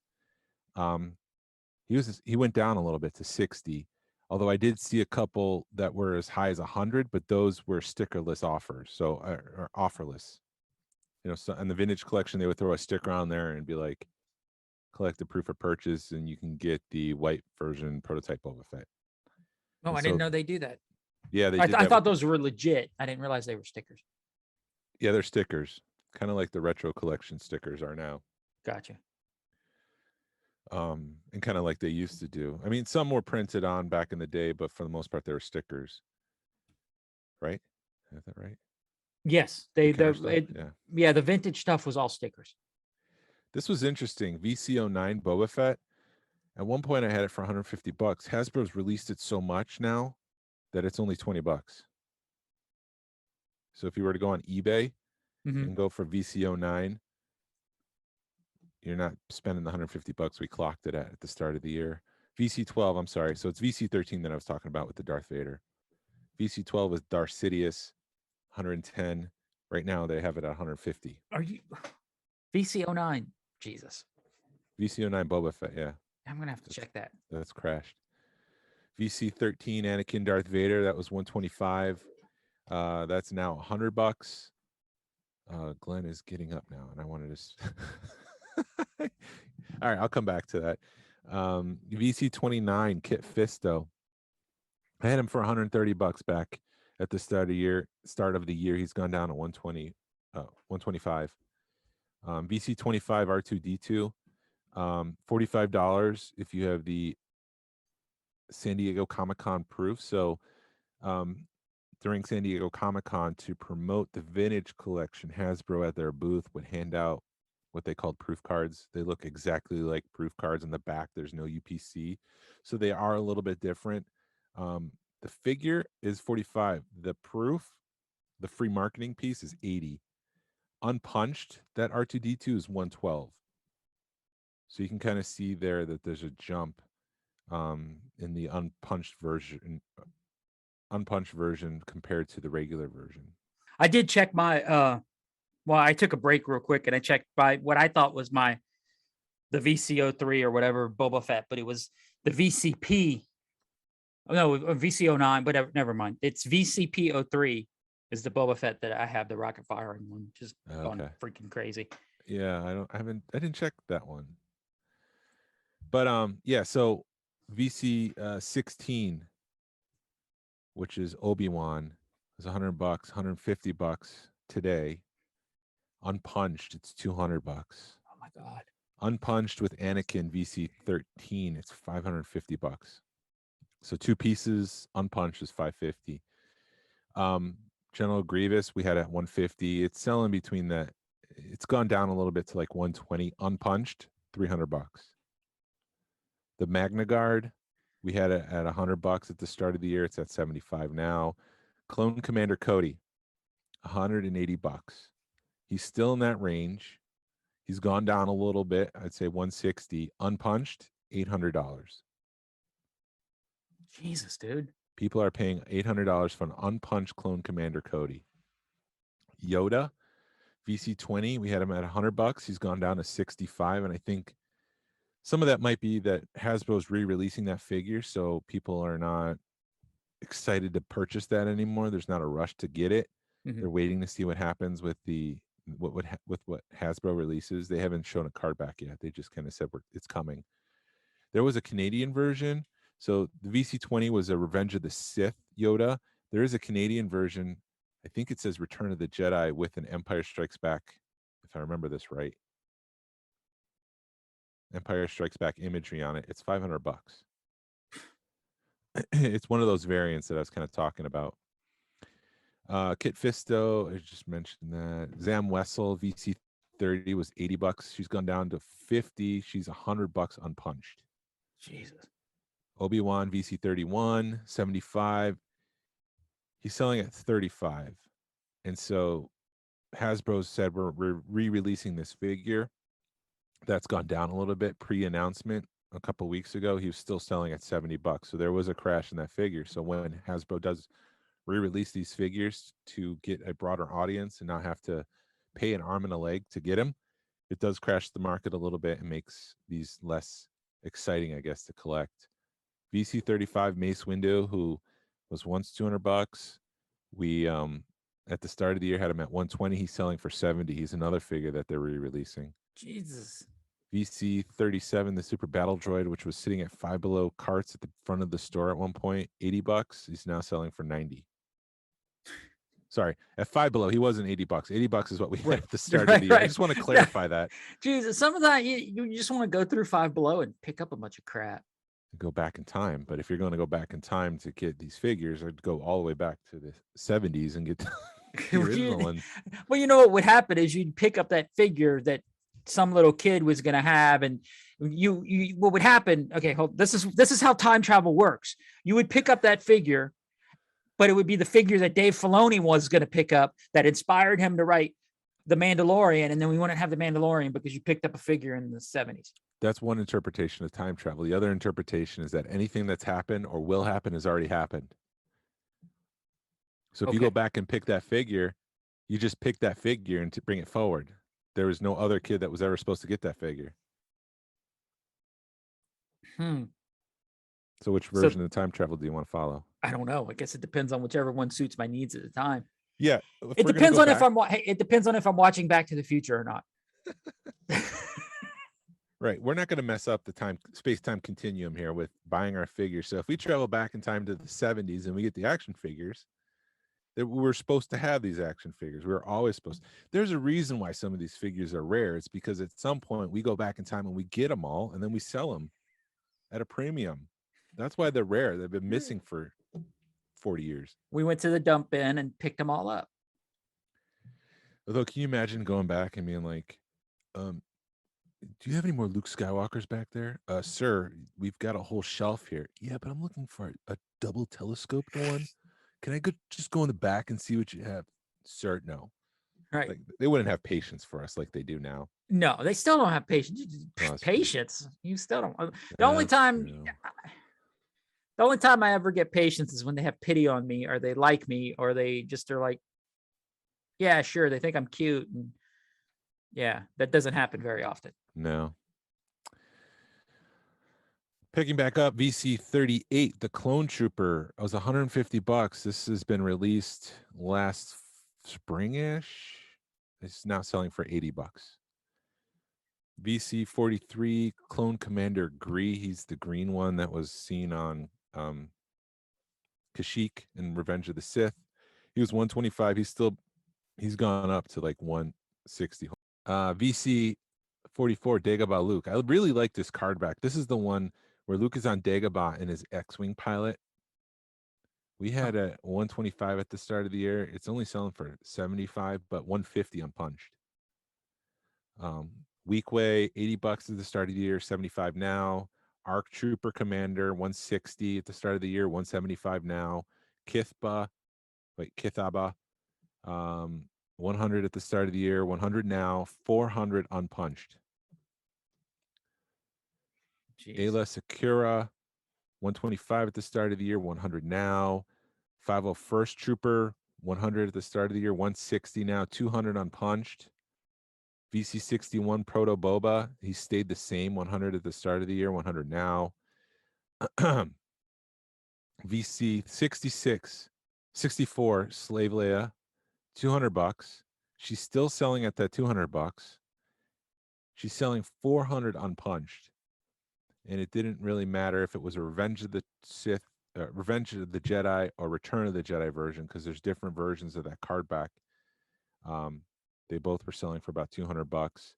He went down a little bit to 60. Although I did see a couple that were as high as 100, but those were stickerless offers, so or offerless. You know, so in the vintage collection, they would throw a sticker on there and be like, collect the proof of purchase, and you can get the white version prototype Boba Fett. Oh, I didn't know they do that. Yeah, they. I thought those were legit. I didn't realize they were stickers. Yeah, they're stickers, kind of like the retro collection stickers are now. Gotcha. And kind of like they used to do. I mean, some were printed on back in the day, but for the most part, they were stickers. Right? Is that right? Yes, the vintage stuff was all stickers. This was interesting. VC09 Boba Fett. At one point, I had it for $150. Hasbro's released it so much now that it's only $20. So if you were to go on eBay and go for VC09, you're not spending the $150 we clocked it at the start of the year. VC12, I'm sorry. So it's VC13 that I was talking about with the Darth Vader. VC12 is Darth Sidious, 110. Right now they have it at 150. Are you VC09? Jesus. VC09 Boba Fett, yeah. I'm gonna have to check that. That's crashed. VC13 Anakin Darth Vader, that was 125. That's now $100. Glenn is getting up now, and I wanted to. All right, I'll come back to that. VC29 Kit Fisto. I had him for $130 back At the start of the year, he's gone down to 120, 125. VC25 R2D2, $45 if you have the San Diego Comic-Con proof. So during San Diego Comic-Con, to promote the vintage collection, Hasbro at their booth would hand out what they called proof cards. They look exactly like proof cards. On the back there's no UPC, so they are a little bit different. The figure is 45. The proof, the free marketing piece, is 80. Unpunched, that R2D2 is 112. So you can kind of see there that there's a jump in the unpunched version compared to the regular version. I did check my well, I took a break real quick and I checked by what I thought was the VC03 or whatever Boba Fett, but it was the VCP. Oh no, VC09, whatever. Never mind. It's VCP03 is the Boba Fett that I have, the rocket firing one, just gone freaking crazy. Yeah, I didn't check that one. But yeah, so VC 16, which is Obi-Wan, is $100, $150 today. Unpunched, it's $200. Oh my God. Unpunched with Anakin VC 13, it's $550. So 2 pieces, unpunched is $550. General Grievous we had at $150. It's selling between that. It's gone down a little bit to like $120. Unpunched, $300. The Magna Guard we had it at $100 at the start of the year. It's at $75 now. Clone Commander Cody, $180. He's still in that range. He's gone down a little bit. I'd say $160. Unpunched, $800. Jesus, dude. People are paying $800 for an unpunched Clone Commander Cody. Yoda, VC20, we had him at $100. He's gone down to $65, and I think some of that might be that Hasbro's re-releasing that figure, so people are not excited to purchase that anymore. There's not a rush to get it. Mm-hmm. They're waiting to see what happens with what Hasbro releases. They haven't shown a card back yet. They just kind of said it's coming. There was a Canadian version. So the VC20 was a Revenge of the Sith Yoda. There is a Canadian version. I think it says Return of the Jedi with an Empire Strikes Back, if I remember this right. Empire Strikes Back imagery on it. It's $500. It's one of those variants that I was kind of talking about. Kit Fisto, I just mentioned that. Zam Wessel, VC30 was $80. She's gone down to $50. She's $100 unpunched. Jesus. Obi-Wan VC31, $75. He's selling at $35. And so Hasbro said we're re-releasing this figure. That's gone down a little bit pre-announcement. A couple weeks ago, he was still selling at $70. So there was a crash in that figure. So when Hasbro does re-release these figures to get a broader audience and not have to pay an arm and a leg to get them, it does crash the market a little bit and makes these less exciting, I guess, to collect. VC35 Mace Windu, who was once $200. We at the start of the year had him at $120. He's selling for $70. He's another figure that they're re-releasing. Jesus. VC37, the Super Battle Droid, which was sitting at Five Below carts at the front of the store at one point, $80. He's now selling for $90. Sorry, at Five Below, he wasn't $80. $80 is what we had at the start of the year. I just want to clarify that. Jesus, some of that you just want to go through Five Below and pick up a bunch of crap. Go back in time, but if you're going to go back in time to get these figures, I'd go all the way back to the 70s and get the original one. Well, you know what would happen is you'd pick up that figure that some little kid was going to have, and you what would happen? Okay, this is how time travel works. You would pick up that figure, but it would be the figure that Dave Filoni was going to pick up that inspired him to write The Mandalorian, and then we wouldn't have The Mandalorian because you picked up a figure in the 70s. That's one interpretation of time travel. The other interpretation is that anything that's happened or will happen has already happened. So if you go back and pick that figure, you just pick that figure and to bring it forward. There was no other kid that was ever supposed to get that figure. So which version of time travel do you want to follow? I don't know. I guess it depends on whichever one suits my needs at the time. Yeah. It depends on if I'm watching Back to the Future or not. Right. We're not going to mess up the space-time continuum here with buying our figures. So if we travel back in time to the 70s and we get the action figures, that we were supposed to have these action figures. We were always supposed to. There's a reason why some of these figures are rare. It's because at some point we go back in time and we get them all and then we sell them at a premium. That's why they're rare. They've been missing for 40 years. We went to the dump bin and picked them all up. Although, can you imagine going back and being like, do you have any more Luke Skywalkers back there? Sir, we've got a whole shelf here. Yeah, but I'm looking for a double telescoped one. Can I just go in the back and see what you have? Sir, no. Right. Like, they wouldn't have patience for us like they do now. No, they still don't have patience. No, that's Patience. You still don't. The true. only That's time true. the only time I ever get patience is when they have pity on me, or they like me, or they just are like, yeah, sure, they think I'm cute. And yeah, that doesn't happen very often. No. Picking back up, VC 38, the Clone Trooper. It was $150. This has been released last springish. It's now selling for $80. VC 43, Clone Commander Gree. He's the green one that was seen on Kashyyyk in Revenge of the Sith. He was 125. He's gone up to like 160. VC 44, Dagobah Luke. I really like this card back. This is the one where Luke is on Dagobah in his X-Wing pilot. We had a 125 at the start of the year. It's only selling for 75, but 150 unpunched. Weekway, $80 at the start of the year, 75 now. Arc Trooper Commander, 160 at the start of the year, 175 now. Kithaba, 100 at the start of the year, 100 now, 400 unpunched. Jeez. Ayla Sakura, 125 at the start of the year, 100 now. 501st Trooper, 100 at the start of the year, 160 now, 200 unpunched. VC61 Proto Boba, he stayed the same, 100 at the start of the year, 100 now. VC 64 Slave Leia, $200. She's still selling at that $200. She's selling 400 unpunched. And it didn't really matter if it was a Revenge of the Sith, Revenge of the Jedi, or Return of the Jedi version, because there's different versions of that card back. They both were selling for about $200.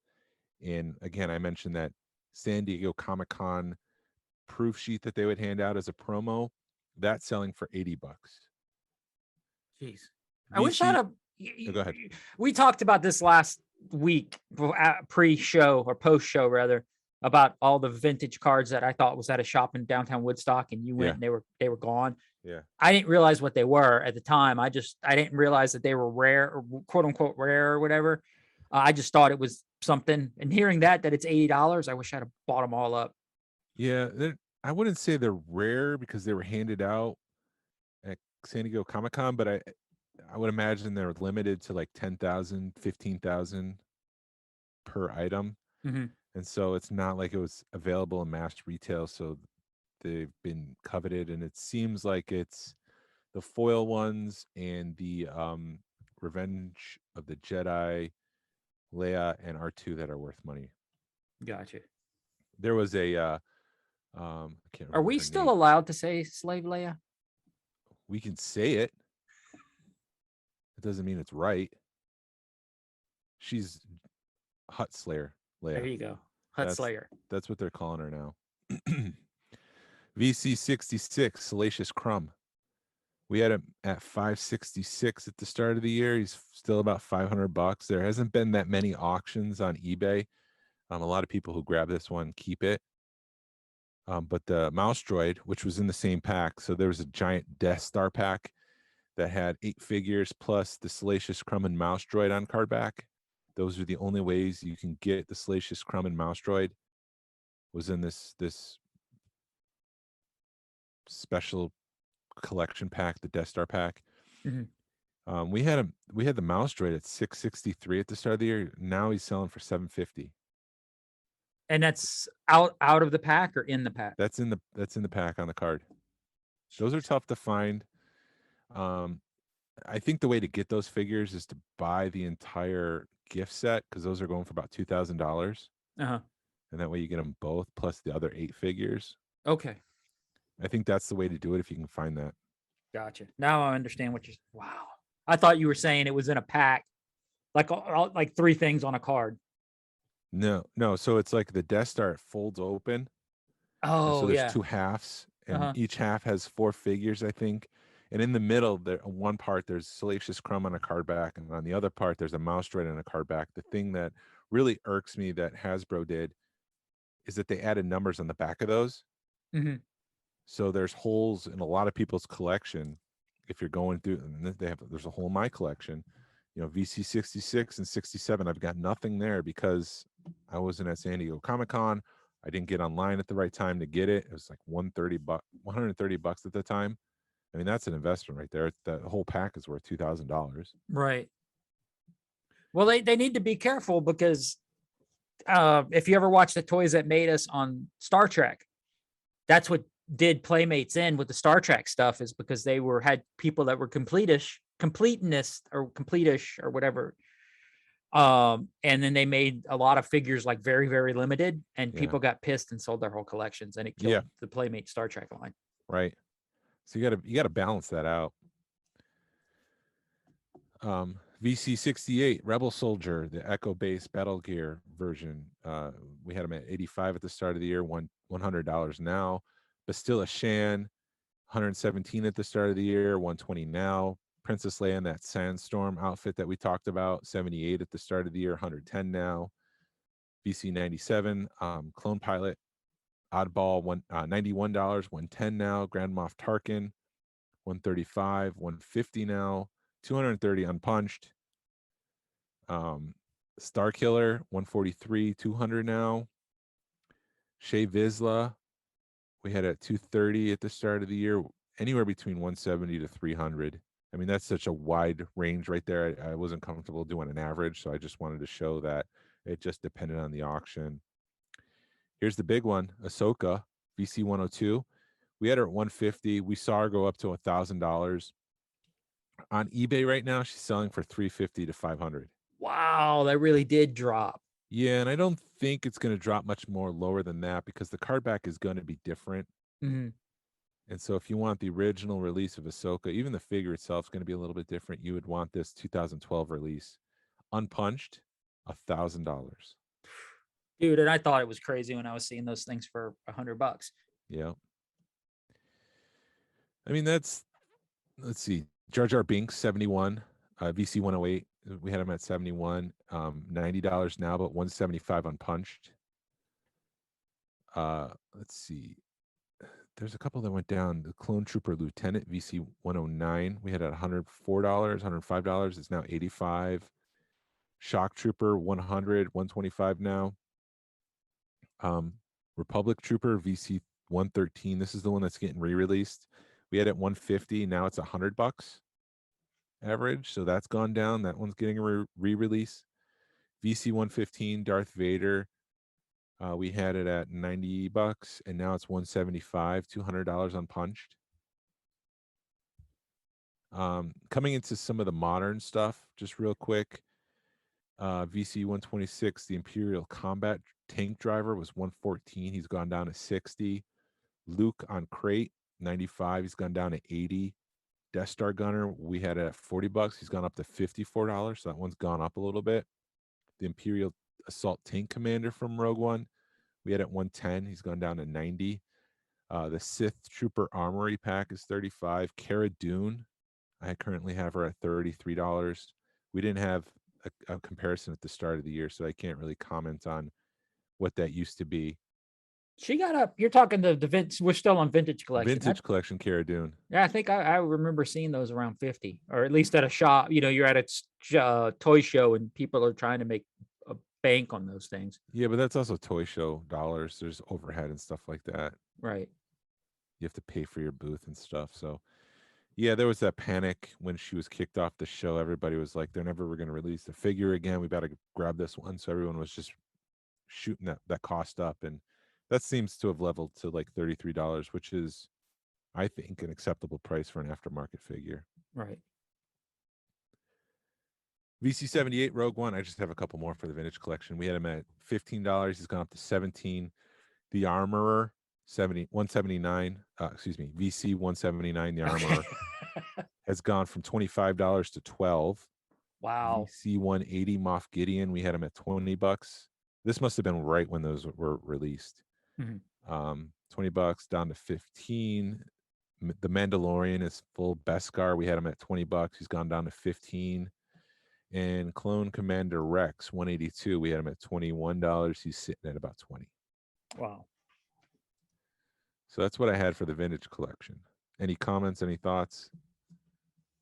And again, I mentioned that San Diego Comic-Con proof sheet that they would hand out as a promo. That's selling for $80. Jeez. I wish I had go ahead. We talked about this last week, pre-show or post-show rather, about all the vintage cards that I thought was at a shop in downtown Woodstock, and you went and they were gone. Yeah. I didn't realize what they were at the time. I didn't realize that they were rare, or quote unquote rare or whatever. I just thought it was something. And hearing that it's $80, I wish I'd have bought them all up. Yeah, I wouldn't say they're rare because they were handed out at San Diego Comic-Con, but I would imagine they're limited to like 10,000, 15,000 per item. Mm-hmm. And so it's not like it was available in mass retail. So they've been coveted. And it seems like it's the foil ones and the Revenge of the Jedi, Leia, and R2 that are worth money. Gotcha. There was a, I can't remember. Are we still allowed to say Slave Leia? We can say it. It doesn't mean it's right. She's Hut Slayer, Leia. There you go. Hut Slayer. That's what they're calling her now. VC 66, Salacious Crumb. We had him at 566 at the start of the year. He's still about $500. There hasn't been that many auctions on eBay. A lot of people who grab this one keep it. But the Mouse Droid, which was in the same pack, so there was a giant Death Star pack that had 8 figures plus the Salacious Crumb and Mouse Droid on card back. Those are the only ways you can get the Salacious Crumb and Mouse Droid. Was in this special collection pack, the Death Star pack. Mm-hmm. We had the Mouse Droid at 663 at the start of the year. Now he's selling for 750. And that's out of the pack or in the pack? That's in the pack on the card. Those are tough to find. I think the way to get those figures is to buy the entire gift set, because those are going for about $2,000. Uh-huh. And that way you get them both plus the other 8 figures. Okay. I think that's the way to do it if you can find that. Gotcha. Now I understand what you're. Wow. I thought you were saying it was in a pack, like like 3 things on a card. No. So it's like the Death Star, it folds open. And so Oh there's yeah. 2 halves, and Uh-huh. each half has 4 figures, I think. And in the middle, there on one part there's Salacious Crumb on a card back, and on the other part there's a mouse droid on a card back. The thing that really irks me that Hasbro did is that they added numbers on the back of those. Hmm. So there's holes in a lot of people's collection. If you're going through, and there's a hole in my collection. You know, VC 66 and 67. I've got nothing there because I wasn't at San Diego Comic-Con. I didn't get online at the right time to get it. It was like $130 at the time. I mean, that's an investment right there. That whole pack is worth $2,000. Right. Well, they need to be careful because if you ever watch the Toys That Made Us on Star Trek, that's what did Playmates in with the Star Trek stuff, is because they had people that were completeish or whatever. And then they made a lot of figures like very, very limited, and Yeah. people got pissed and sold their whole collections, and it killed the Playmate Star Trek line. Right. So you gotta balance that out. VC 68 Rebel Soldier, the Echo Base Battle Gear version. We had them at 85 at the start of the year, $100 now. Bastilla Shan, 117 at the start of the year, 120 now. Princess Leia in that Sandstorm outfit that we talked about, 78 at the start of the year, 110 now. VC 97, Clone Pilot, Oddball, $91, 110 now. Grand Moff Tarkin, 135, 150 now. 230 unpunched. Star Killer, 143, 200 now. Shea Vizsla, we had at 230 at the start of the year, anywhere between 170 to 300. I mean, that's such a wide range right there. I wasn't comfortable doing an average, so I just wanted to show that it just depended on the auction. Here's the big one, Ahsoka, VC 102. We had her at 150. We saw her go up to $1,000. On eBay right now, she's selling for 350 to 500. Wow, that really did drop. Yeah, and I don't think it's going to drop much more lower than that because the card back is going to be different. Mhm. And so if you want the original release of Ahsoka, even the figure itself is going to be a little bit different. You would want this 2012 release. Unpunched, $1,000. Dude, and I thought it was crazy when I was seeing those things for $100. Yeah. I mean, let's see. Jar Jar Binks, 71. VC 108. We had him at 71. $90 now, but 175 unpunched. Let's see. There's a couple that went down. The Clone Trooper Lieutenant VC 109. We had at $104, $105. It's now 85. Shock Trooper 100, 125 now. Republic Trooper VC 113. This is the one that's getting re-released. We had it 150. Now it's $100 average. So that's gone down. That one's getting a re-release. VC 115 Darth Vader. We had it at $90 and now it's 175, $200 unpunched. Coming into some of the modern stuff, just real quick. VC 126, the Imperial Combat Tank Driver was 114. He's gone down to 60. Luke on crate, 95. He's gone down to 80. Death Star Gunner, we had it at $40. He's gone up to $54. So that one's gone up a little bit. The Imperial Assault Tank Commander from Rogue One, we had at 110. He's gone down to 90. The Sith Trooper Armory Pack is 35. Cara Dune, I currently have her at $33. We didn't have a comparison at the start of the year, so I can't really comment on what that used to be. She got up. You're talking the vintage. We're still on vintage collection. Vintage collection, Cara Dune. Yeah, I think I remember seeing those around 50, or at least at a shop. You know, you're at a toy show and people are trying to make a bank on those things. Yeah, but that's also toy show dollars. There's overhead and stuff like that. Right. You have to pay for your booth and stuff. So, yeah, there was that panic when she was kicked off the show. Everybody was like, they're never going to release the figure again. We better grab this one. So everyone was just shooting that cost up. And that seems to have leveled to like $33, which is, I think, an acceptable price for an aftermarket figure. Right. VC78 Rogue One. I just have a couple more for the vintage collection. We had him at $15. He's gone up to 17. The Armorer, 179. Excuse me, VC 179. The Armorer has gone from $25 to 12. Wow. VC 180 Moff Gideon, we had them at $20. This must have been right when those were released. Mhm. $20 down to 15. The Mandalorian is full Beskar. We had him at $20. He's gone down to 15. And Clone Commander Rex 182. We had him at $21. He's sitting at about 20. Wow. So that's what I had for the vintage collection. Any comments? Any thoughts?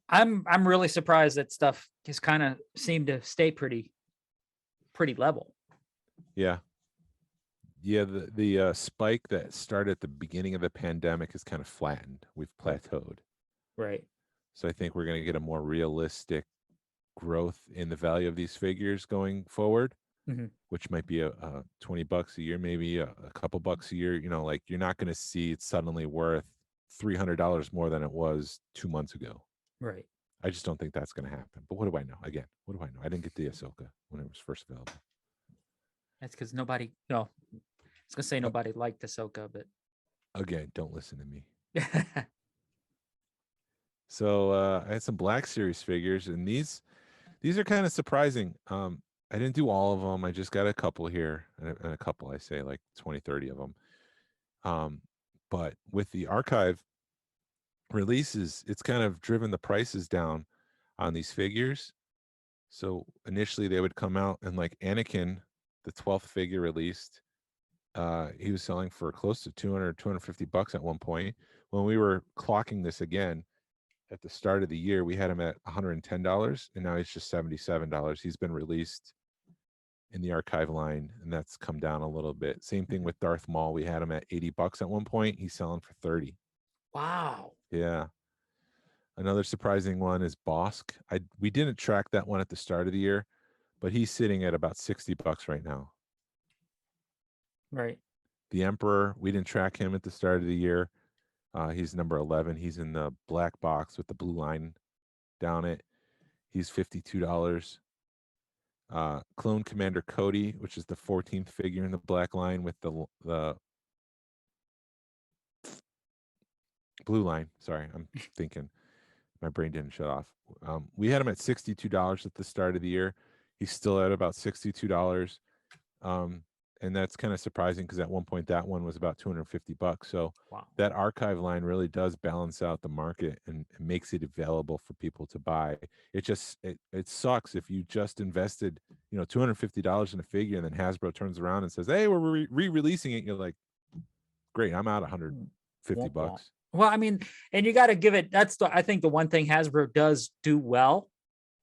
I'm really surprised that stuff just kind of seemed to stay pretty level. Yeah. Yeah, the spike that started at the beginning of the pandemic is kind of flattened. We've plateaued. Right. So I think we're going to get a more realistic growth in the value of these figures going forward, Mhm. which might be a $20 a year, maybe a couple bucks a year. You know, like you're not going to see it suddenly worth $300 more than it was 2 months ago. Right. I just don't think that's going to happen. But what do I know? Again, what do I know? I didn't get the Ahsoka when it was first available. That's because nobody. No, I was gonna say nobody liked Ahsoka, but Again, don't listen to me. So I had some Black Series figures, and these are kind of surprising. I didn't do all of them. I just got a couple here, and a couple, I say like 20, 30 of them. But with the archive releases, it's kind of driven the prices down on these figures. So initially they would come out, and like Anakin, the 12th figure released, he was selling for close to 200, $250 at one point. When we were clocking this again at the start of the year, we had him at $110, and now he's just $77. He's been released in the archive line, and that's come down a little bit. Same thing with Darth Maul. We had him at $80 at one point. He's selling for 30. wow. Yeah. Another surprising one is Bosk. We didn't track that one at the start of the year, but he's sitting at about $60 right now. Right. The Emperor, we didn't track him at the start of the year. He's number 11. He's in the black box with the blue line down it. He's $52. Clone Commander Cody, which is the 14th figure in the black line with the blue line. Sorry, I'm thinking. My brain didn't shut off. We had him at $62 at the start of the year. He's still at about $62. And that's kind of surprising because at one point that one was about $250. So Wow. that archive line really does balance out the market and makes it available for people to buy. It sucks if you just invested, $250 in a figure, and then Hasbro turns around and says, "Hey, we're re-releasing it." You're like, "Great, I'm out $150." Womp womp. Well, I mean, and you got to give it. I think the one thing Hasbro does do well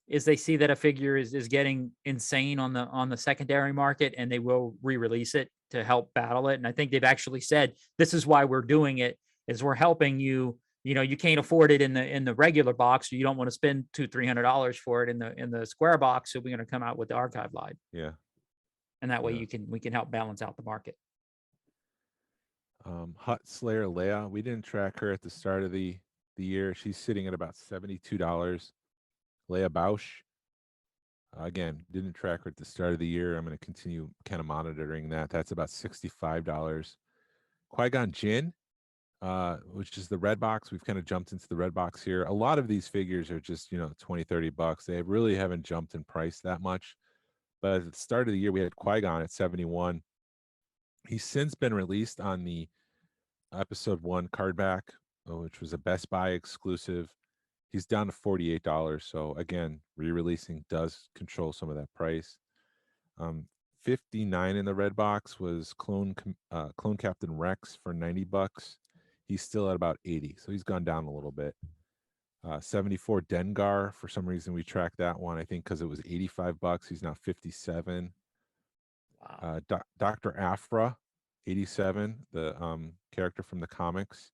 is they see that a figure is getting insane on the secondary market, and they will re-release it to help battle it. And I think they've actually said, this is why we're doing it, is we're helping you. You can't afford it in the regular box, or you don't want to spend $200-300 for it in the square box. So we're going to come out with the archive line. Yeah. And that way Yeah. we can help balance out the market. Hut Slayer Leia, we didn't track her at the start of the year. She's sitting at about $72. Leia Bausch, again, didn't track her at the start of the year. I'm going to continue kind of monitoring that. That's about $65. Qui-Gon Jinn, which is the red box. We've kind of jumped into the red box here. A lot of these figures are just, $20-30. They really haven't jumped in price that much. But at the start of the year, we had Qui-Gon at 71. He's since been released on the Episode 1 card back, which was a Best Buy exclusive. He's down to $48. So again, re-releasing does control some of that price. 59 in the red box was Clone Captain Rex for $90. He's still at about 80, so he's gone down a little bit. 74 Dengar, for some reason we tracked that one, I think because it was $85. He's now 57. Wow. Dr. Aphra, 87, the character from the comics.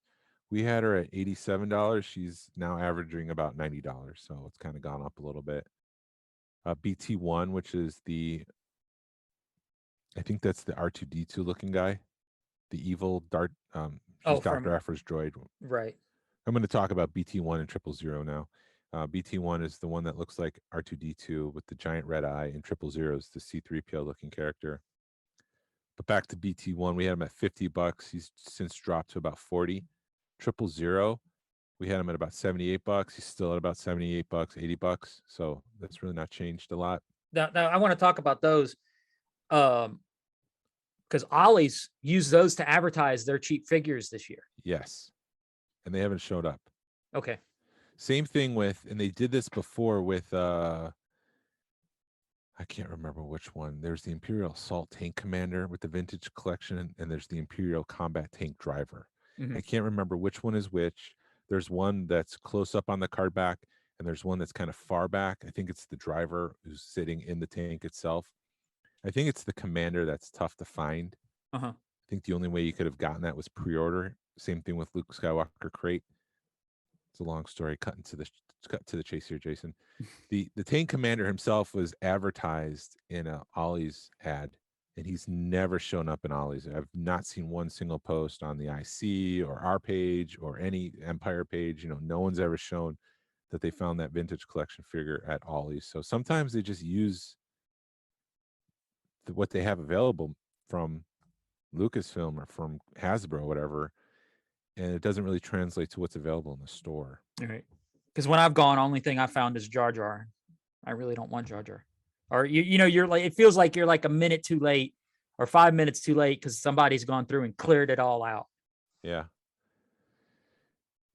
We had her at $87. She's now averaging about $90, so it's kind of gone up a little bit. BT1, which is I think that's the R2D2 looking guy, the evil Dart. She's Dr. Aphra's droid. Right. I'm going to talk about BT1 and 000 now. BT1 is the one that looks like R2D2 with the giant red eye, and 000 is the C3PO looking character. But back to BT1, we had him at $50. He's since dropped to about 40. 000, We had him at about $78. He's still at about $78, $80. So that's really not changed a lot. Now I want to talk about those. Because Ollie's used those to advertise their cheap figures this year. Yes. And they haven't showed up. Okay. Same thing with, and they did this before with, I can't remember which one. There's the Imperial Assault Tank Commander with the vintage collection, and there's the Imperial Combat Tank Driver. Mhm. I can't remember which one is which. There's one that's close up on the card back, and there's one that's kind of far back. I think it's the driver who's sitting in the tank itself. I think it's the commander that's tough to find. Uh-huh. I think the only way you could have gotten that was pre-order. Same thing with Luke Skywalker crate. It's a long story. Cut to the chase here, Jason. The tank commander himself was advertised in a Ollie's ad, and he's never shown up in Ollie's. I've not seen one single post on the IC or our page or any Empire page. No one's ever shown that they found that vintage collection figure at Ollie's. So sometimes they just use what they have available from Lucasfilm or from Hasbro, whatever, and it doesn't really translate to what's available in the store. All right. Because when I've gone, only thing I found is Jar Jar. I really don't want Jar Jar. Or you're like, it feels like you're like a minute too late or 5 minutes too late because somebody's gone through and cleared it all out. Yeah.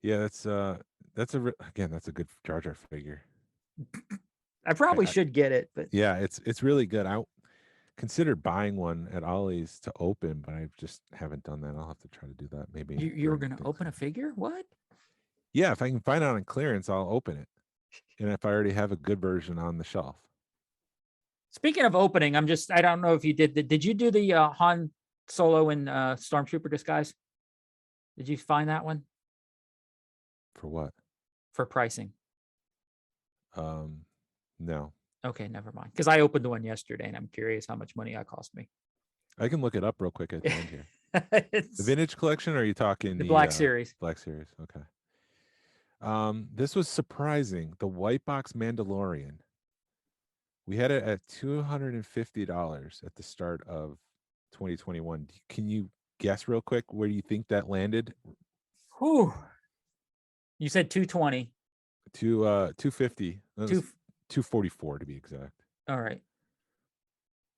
That's a good Jar Jar figure. I probably should get it, but yeah, it's really good. I considered buying one at Ollie's to open, but I just haven't done that. I'll have to try to do that. Maybe you were going to open a figure? What? Yeah, if I can find it on clearance, I'll open it. And if I already have a good version on the shelf. Speaking of opening, I don't know if you did you do the Han Solo and Stormtrooper disguise? Did you find that one? For what? For pricing. No. Okay, never mind. Because I opened the one yesterday and I'm curious how much money that cost me. I can look it up real quick at the end here. It's The vintage collection, or are you talking the Black Series? Black Series, okay. This was surprising. The white box Mandalorian. We had it at $250 at the start of 2021. Can you guess real quick where you think that landed? Whew. You said 220. 250. 244 to be exact. All right.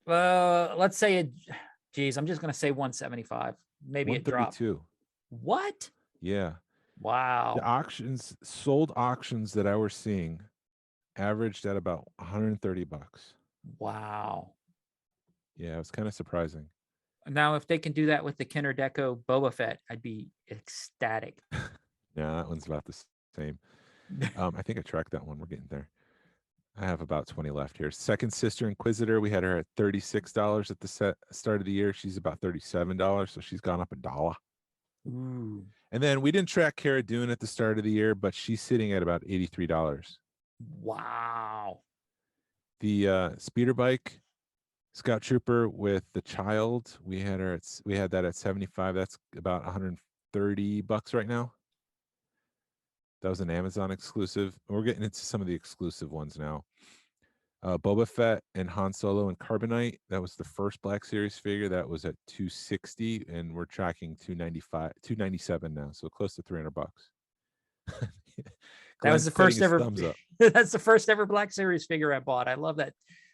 Let's say geez, I'm just gonna say 175. Maybe it dropped. What? Yeah. Wow. The sold auctions that I were seeing averaged at about $130. Wow. Yeah, it was kind of surprising. Now, if they can do that with the Kenner Deco Boba Fett, I'd be ecstatic. Yeah, that one's about the same. I think I tracked that one. We're getting there. I have about 20 left here. Second Sister Inquisitor, we had her at $36 at the start of the year. She's about $37, so she's gone up $1. Ooh. And then we didn't track Cara Dune at the start of the year, but she's sitting at about $83. Wow. The speeder bike Scout Trooper with the child, we had that at 75. That's about $130 right now. That was an Amazon exclusive. We're getting into some of the exclusive ones now. Boba Fett and Han Solo and Carbonite. That was the first Black Series figure. That was at $260, and we're tracking $297 now. So close to $300. That was the first ever. Thumbs up. That's the first ever Black Series figure I bought. I love that.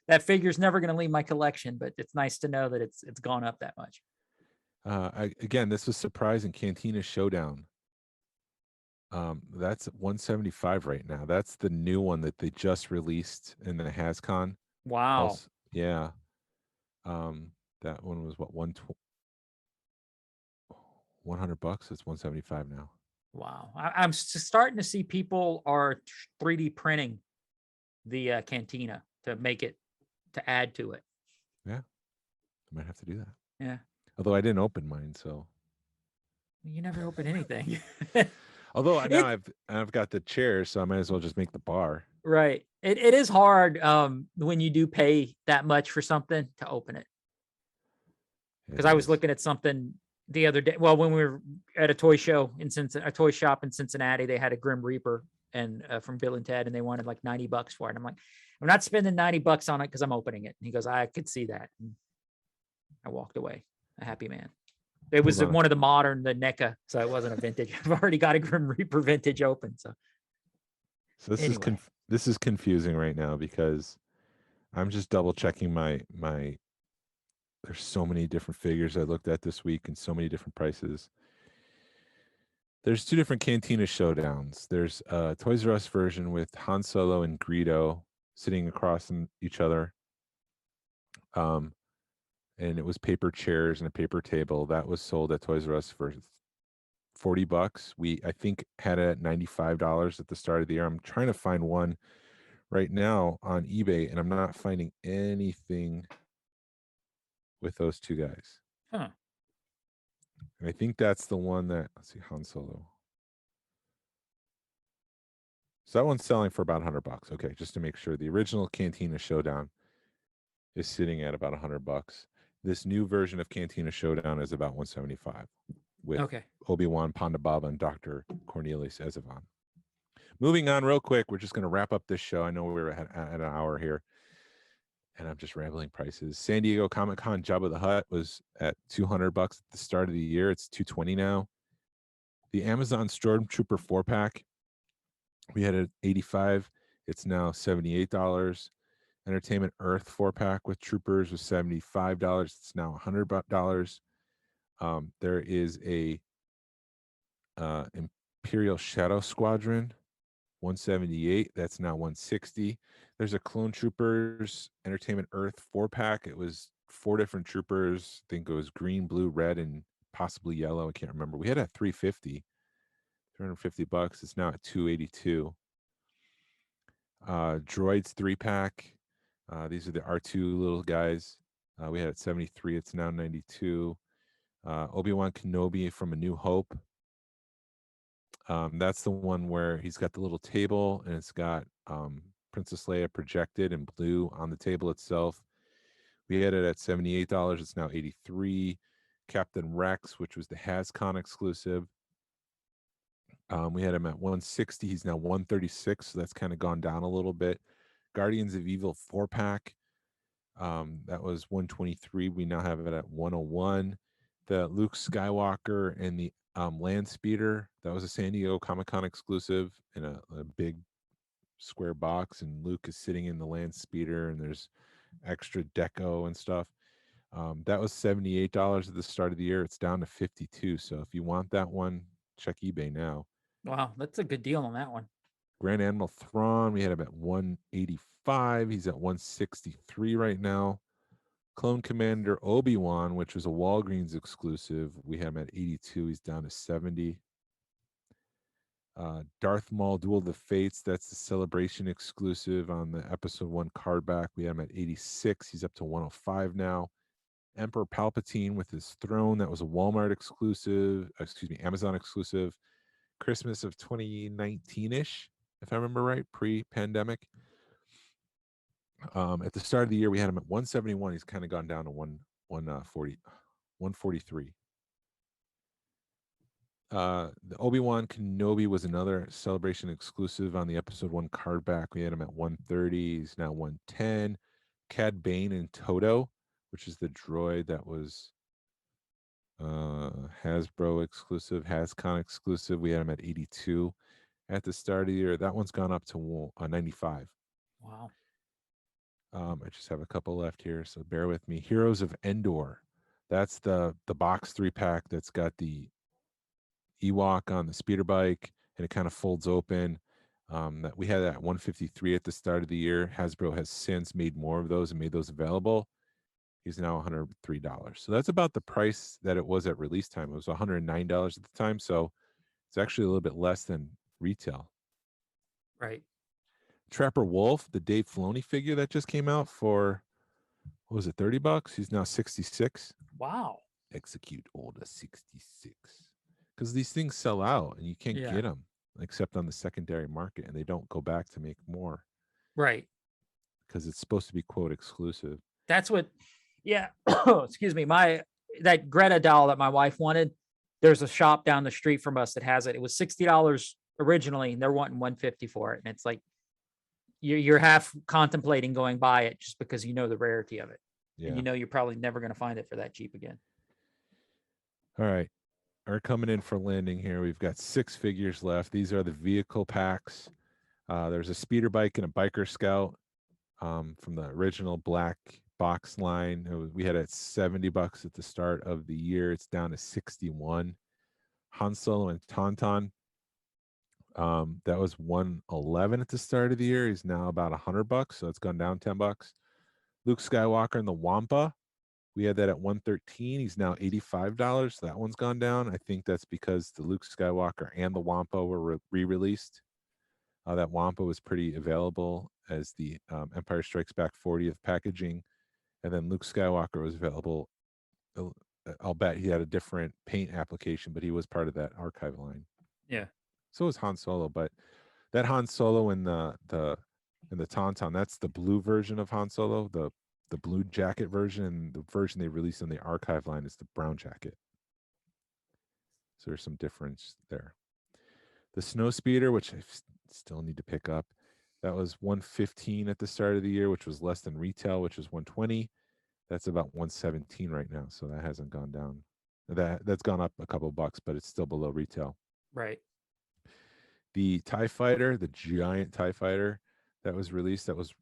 That figure's never going to leave my collection, but it's nice to know that it's gone up that much. Again, this was surprising. Cantina Showdown. That's 175 right now. That's the new one that they just released in the HasCon. Wow. Also, yeah. That one was what, $100. It's 175 now. Wow. I'm starting to see people are 3D printing the Cantina to make it, to add to it. Yeah. I might have to do that. Yeah. Although I didn't open mine, so. You never open anything. Although now I've got the chair, so I might as well just make the bar. Right. It is hard when you do pay that much for something to open it. Because I was looking at something the other day. Well, when we were at a toy show in Cincinnati, a toy shop in Cincinnati, they had a Grim Reaper and from Bill and Ted, and they wanted like $90 for it. I'm like, I'm not spending $90 on it because I'm opening it. And he goes, I could see that. And I walked away, a happy man. It was Hold on. one of the modern, the NECA, so it wasn't a vintage. I've already got a Grim Reaper vintage open. So So this anyway. this is confusing right now because I'm just double checking my there's so many different figures I looked at this week and so many different prices. There's two different Cantina showdowns. There's a Toys R Us version with Han Solo and Greedo sitting across from each other. And it was paper chairs and a paper table that was sold at Toys R Us for $40. We, I think, had it at $95 at the start of the year. I'm trying to find one right now on eBay, and I'm not finding anything with those two guys. Huh. And I think that's the one that, let's see, Han Solo. So that one's selling for about $100. Okay, just to make sure. The original Cantina Showdown is sitting at about $100. This new version of Cantina Showdown is about $175 with Okay. Obi-Wan, Ponda Baba, and Dr. Cornelius Ezevon. Moving on real quick, we're just going to wrap up this show. I know we're at an hour here, and I'm just rambling prices. San Diego Comic-Con Jabba the Hutt was at $200 at the start of the year. It's $220 now. The Amazon Stormtrooper 4-pack, we had it at $85. It's now $78. Entertainment Earth 4-pack with Troopers was $75. It's now $100. There is a Imperial Shadow Squadron 178. That's now 160. There's a Clone Troopers Entertainment Earth 4-pack. It was 4 different troopers. I think it was green, blue, red, and possibly yellow. I can't remember. We had it at $350. It's now at $282. Droids 3-pack. These are the R2 little guys. We had it at 73. It's now 92. Obi-Wan Kenobi from A New Hope. That's the one where he's got the little table and it's got Princess Leia projected in blue on the table itself. We had it at $78. It's now $83. Captain Rex, which was the HasCon exclusive. We had him at $160. He's now $136. So that's kind of gone down a little bit. Guardians of Evil 4-pack. That was $123. We now have it at $101. The Luke Skywalker and the Land Speeder, that was a San Diego Comic-Con exclusive in a big square box, and Luke is sitting in the Land Speeder, and there's extra deco and stuff. That was $78 at the start of the year. It's down to $52. So if you want that one, check eBay now. Wow, that's a good deal on that one. Grand Admiral Thrawn, we had him at $185. He's at $163 right now. Clone Commander Obi-Wan, which was a Walgreens exclusive, we have him at $82. He's down to $70. Darth Maul Duel of the Fates, that's the Celebration exclusive on the Episode 1 card back. We have him at $86. He's up to $105 now. Emperor Palpatine with his throne, that was a Walmart exclusive, Amazon exclusive, Christmas of 2019-ish, if I remember right, pre-pandemic. At the start of the year, we had him at 171. He's kind of gone down to 143. The Obi-Wan Kenobi was another Celebration exclusive on the Episode 1 card back. We had him at 130. He's now 110. Cad Bane and Toto, which is the droid that was Hasbro exclusive, HasCon exclusive. We had him at 82 at the start of the year. That one's gone up to 95. Wow. I just have a couple left here, so bear with me. Heroes of Endor. That's the box 3-pack that's got the Ewok on the speeder bike, and it kind of folds open. That we had that at 153 at the start of the year. Hasbro has since made more of those and made those available. He's now $103. So that's about the price that it was at release time. It was $109 at the time, so it's actually a little bit less than retail. Right. Trapper Wolf, the Dave Filoni figure that just came out for, what was it, $30? He's now 66. Wow. Execute Order 66. Because these things sell out and you can't get them except on the secondary market, and they don't go back to make more. Right. Because it's supposed to be, quote, exclusive. That's what, excuse me. That Greta doll that my wife wanted, there's a shop down the street from us that has it. It was $60 originally, and they're wanting $150 for it. And it's like, you're half contemplating going by it just because you know the rarity of it. Yeah. And you know you're probably never going to find it for that cheap again. All right. Are coming in for landing here. We've got 6 figures left. These are the vehicle packs. There's a speeder bike and a biker scout from the original black box line. We had it at $70 at the start of the year. It's down to 61. Han Solo and Tauntaun. That was 111 at the start of the year. He's now about $100, so it's gone down $10. Luke Skywalker and the Wampa. We had that at 113. He's now $85. That one's gone down. I think that's because the Luke Skywalker and the Wampa were re-released. That Wampa was pretty available as the Empire Strikes Back 40th packaging. And then Luke Skywalker was available. I'll bet he had a different paint application, but he was part of that archive line. Yeah. So was Han Solo, but that Han Solo in the Tauntaun, that's the blue version of Han Solo, the blue jacket version, and the version they released on the archive line is the brown jacket. So there's some difference there. The Snow Speeder, which I still need to pick up, that was 115 at the start of the year, which was less than retail, which was 120. That's about 117 right now, so that hasn't gone down. That's gone up a couple of bucks, but it's still below retail. Right. The TIE Fighter, the giant TIE Fighter that was released, that was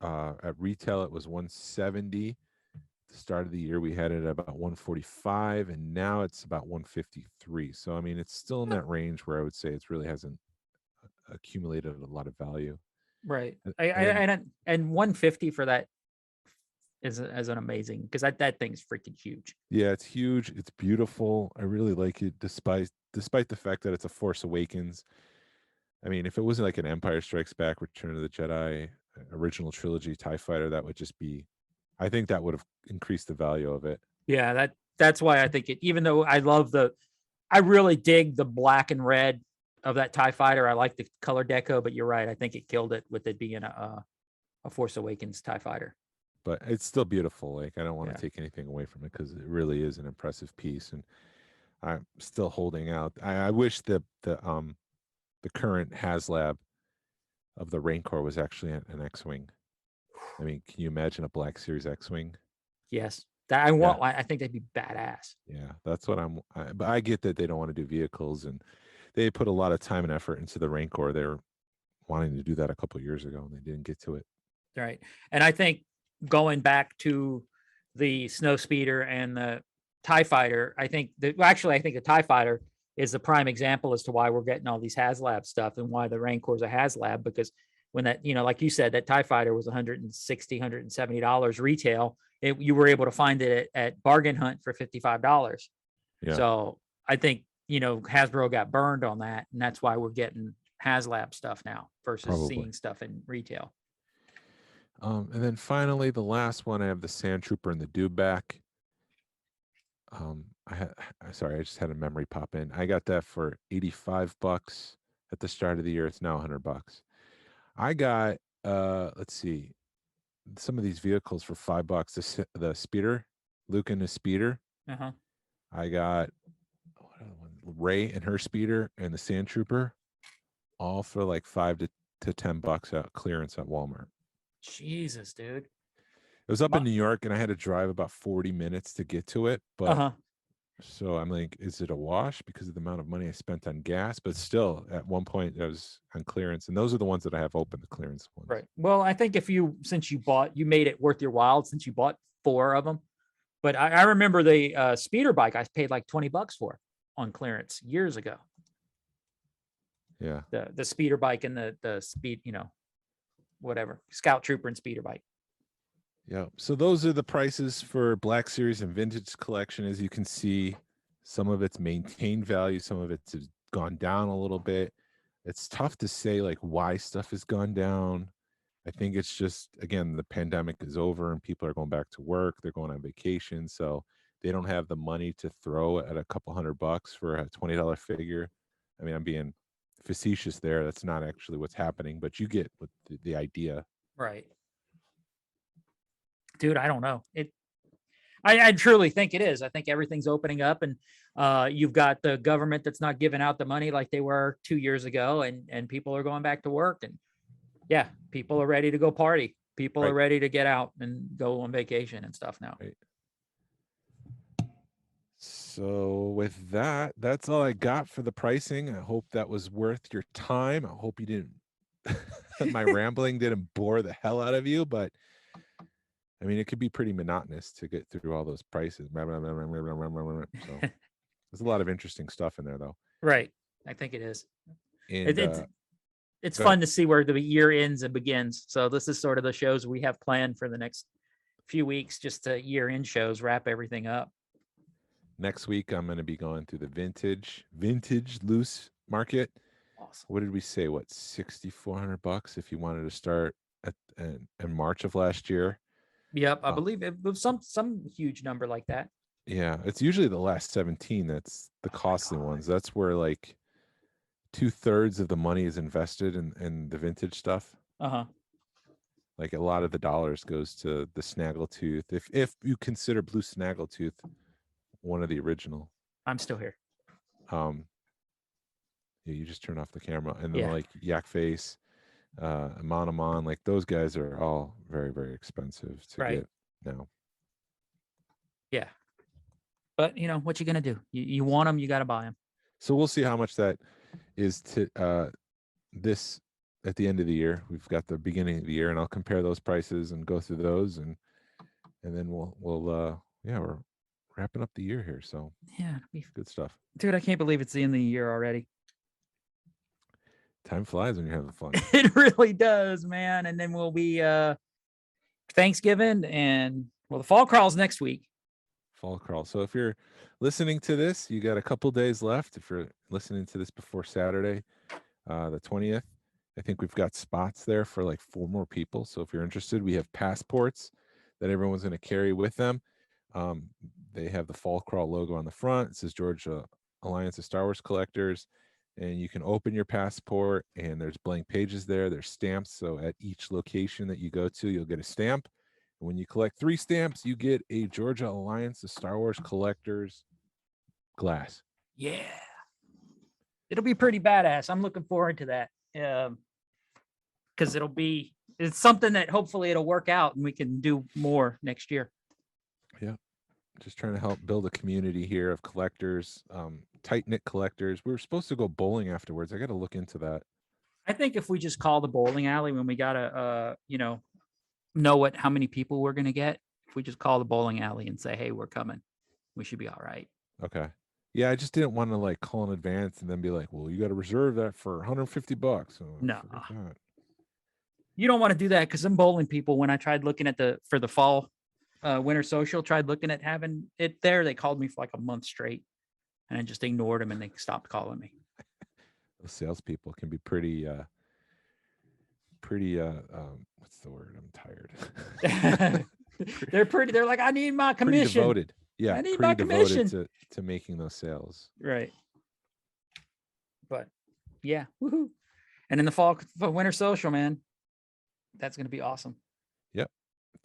at retail, it was 170. At the start of the year, we had it at about 145, and now it's about 153. So, I mean, it's still in that range where I would say it really hasn't accumulated a lot of value. Right. And And 150 for that is an amazing, because that thing's freaking huge. yeah, it's huge. It's beautiful. I really like it, despite the fact that it's a Force Awakens. I mean, if it wasn't like an Empire Strikes Back, Return of the Jedi, original trilogy TIE Fighter, that would just be, I think that would have increased the value of it. Yeah, that's why I think it, even though I really dig the black and red of that TIE Fighter. I like the color deco, but you're right. I think it killed it with it being a Force Awakens TIE Fighter. But it's still beautiful. Like, I don't want to Yeah. take anything away from it because it really is an impressive piece, and I'm still holding out. I wish the current HasLab of the Rancor was actually an X-wing. I mean, can you imagine a Black Series X-wing? Yes, that I want. I think that'd be badass. Yeah, that's what but I get that they don't want to do vehicles, and they put a lot of time and effort into the Rancor. They were wanting to do that a couple of years ago, and they didn't get to it. Right, and I think going back to the Snow Speeder and the TIE Fighter, I think the TIE Fighter is the prime example as to why we're getting all these HasLab stuff and why the Rancor's a HasLab, because when that, like you said, that TIE Fighter was $160, $170 retail, you were able to find it at Bargain Hunt for $55. Yeah. So I think, Hasbro got burned on that, and that's why we're getting HasLab stuff now versus seeing stuff in retail. And then finally, the last one, I have the Sand Trooper and the Dewback. Sorry, I just had a memory pop in. I got that for $85 at the start of the year. It's now $100. I got let's see, some of these vehicles for $5. The speeder, Luke and his speeder. Uh-huh. I got Ray and her speeder and the Sand Trooper, all for like $5 to $10 at clearance at Walmart. Jesus, dude. It was up in New York, and I had to drive about 40 minutes to get to it. But so I'm like, is it a wash because of the amount of money I spent on gas? But still, at one point, I was on clearance, and those are the ones that I have open, the clearance ones. Right. Well, I think since you made it worth your while since you bought 4 of them. But I remember the speeder bike I paid like $20 for on clearance years ago. Yeah. The speeder bike and the speed, whatever, Scout Trooper and speeder bike. Yeah. So those are the prices for Black Series and Vintage Collection. As you can see, some of it's maintained value, some of it's gone down a little bit. It's tough to say like why stuff has gone down. I think it's just, again, the pandemic is over and people are going back to work. They're going on vacation. So they don't have the money to throw at a couple $100 for a $20 figure. I mean, I'm being facetious there. That's not actually what's happening, but you get what the idea. Right. Dude, I don't know. I truly think it is. I think everything's opening up, and you've got the government that's not giving out the money like they were 2 years ago, and people are going back to work, and yeah, people are ready to go party. People are ready to get out and go on vacation and stuff now. Right. So with that, that's all I got for the pricing. I hope that was worth your time. I hope you didn't my rambling didn't bore the hell out of you, but I mean, it could be pretty monotonous to get through all those prices. So there's a lot of interesting stuff in there, though. Right. I think it is. And It's go ahead. fun to see where the year ends and begins. So this is sort of the shows we have planned for the next few weeks, just to year-end shows, wrap everything up. Next week, I'm going to be going through the vintage loose market. Awesome. What did we say? What, $6,400 if you wanted to start in March of last year? Yep, I believe it was some huge number like that. Yeah, it's usually the last 17 that's the costly ones. That's where like 2/3 of the money is invested in the vintage stuff. Uh-huh. Like a lot of the dollars goes to the snaggletooth. If you consider blue snaggletooth one of the original. I'm still here. Yeah, you just turn off the camera, and then Yeah. like Yak Face, Monomon, like those guys are all very, very expensive to Right. get now. Yeah. But you know, what you gonna do? You want them, you got to buy them. So we'll see how much that is to this at the end of the year. We've got the beginning of the year, and I'll compare those prices and go through those, and then we'll yeah, we're wrapping up the year here, so Yeah. good stuff. Dude, I can't believe it's the end of the year already. Time flies when you're having fun. It really does, man. And then we'll be Thanksgiving, and well, the fall crawl's next week. Fall crawl. So if you're listening to this, you got a couple days left. If you're listening to this before Saturday, the 20th, I think we've got spots there for like 4 more people. So if you're interested, we have passports that everyone's going to carry with them. They have the Fall Crawl logo on the front. It says Georgia Alliance of Star Wars Collectors. And you can open your passport, and there's blank pages there. There's stamps. So at each location that you go to, you'll get a stamp. And when you collect 3 stamps, you get a Georgia Alliance of Star Wars Collectors glass. Yeah. It'll be pretty badass. I'm looking forward to that. Because it's something that hopefully it'll work out and we can do more next year. Yeah. Just trying to help build a community here of collectors, tight-knit collectors. We were supposed to go bowling afterwards. I got to look into that. I think if we just call the bowling alley when we gotta know how many people we're gonna get, if we just call the bowling alley and say, hey, we're coming, we should be all right. Okay. Yeah, I just didn't want to like call in advance and then be like, well, you got to reserve that for $150. So No. forget that. You don't want to do that, because some bowling people, when I tried looking at for the fall winter social, tried looking at having it there, they called me for like a month straight, and I just ignored them and they stopped calling me. Those salespeople can be pretty what's the word? I'm tired. They're like, I need my Pretty commission. devoted. Yeah, I need pretty my devoted commission. to making those sales. Right. But yeah, woohoo. And in the fall winter social, man, that's gonna be awesome. Yep.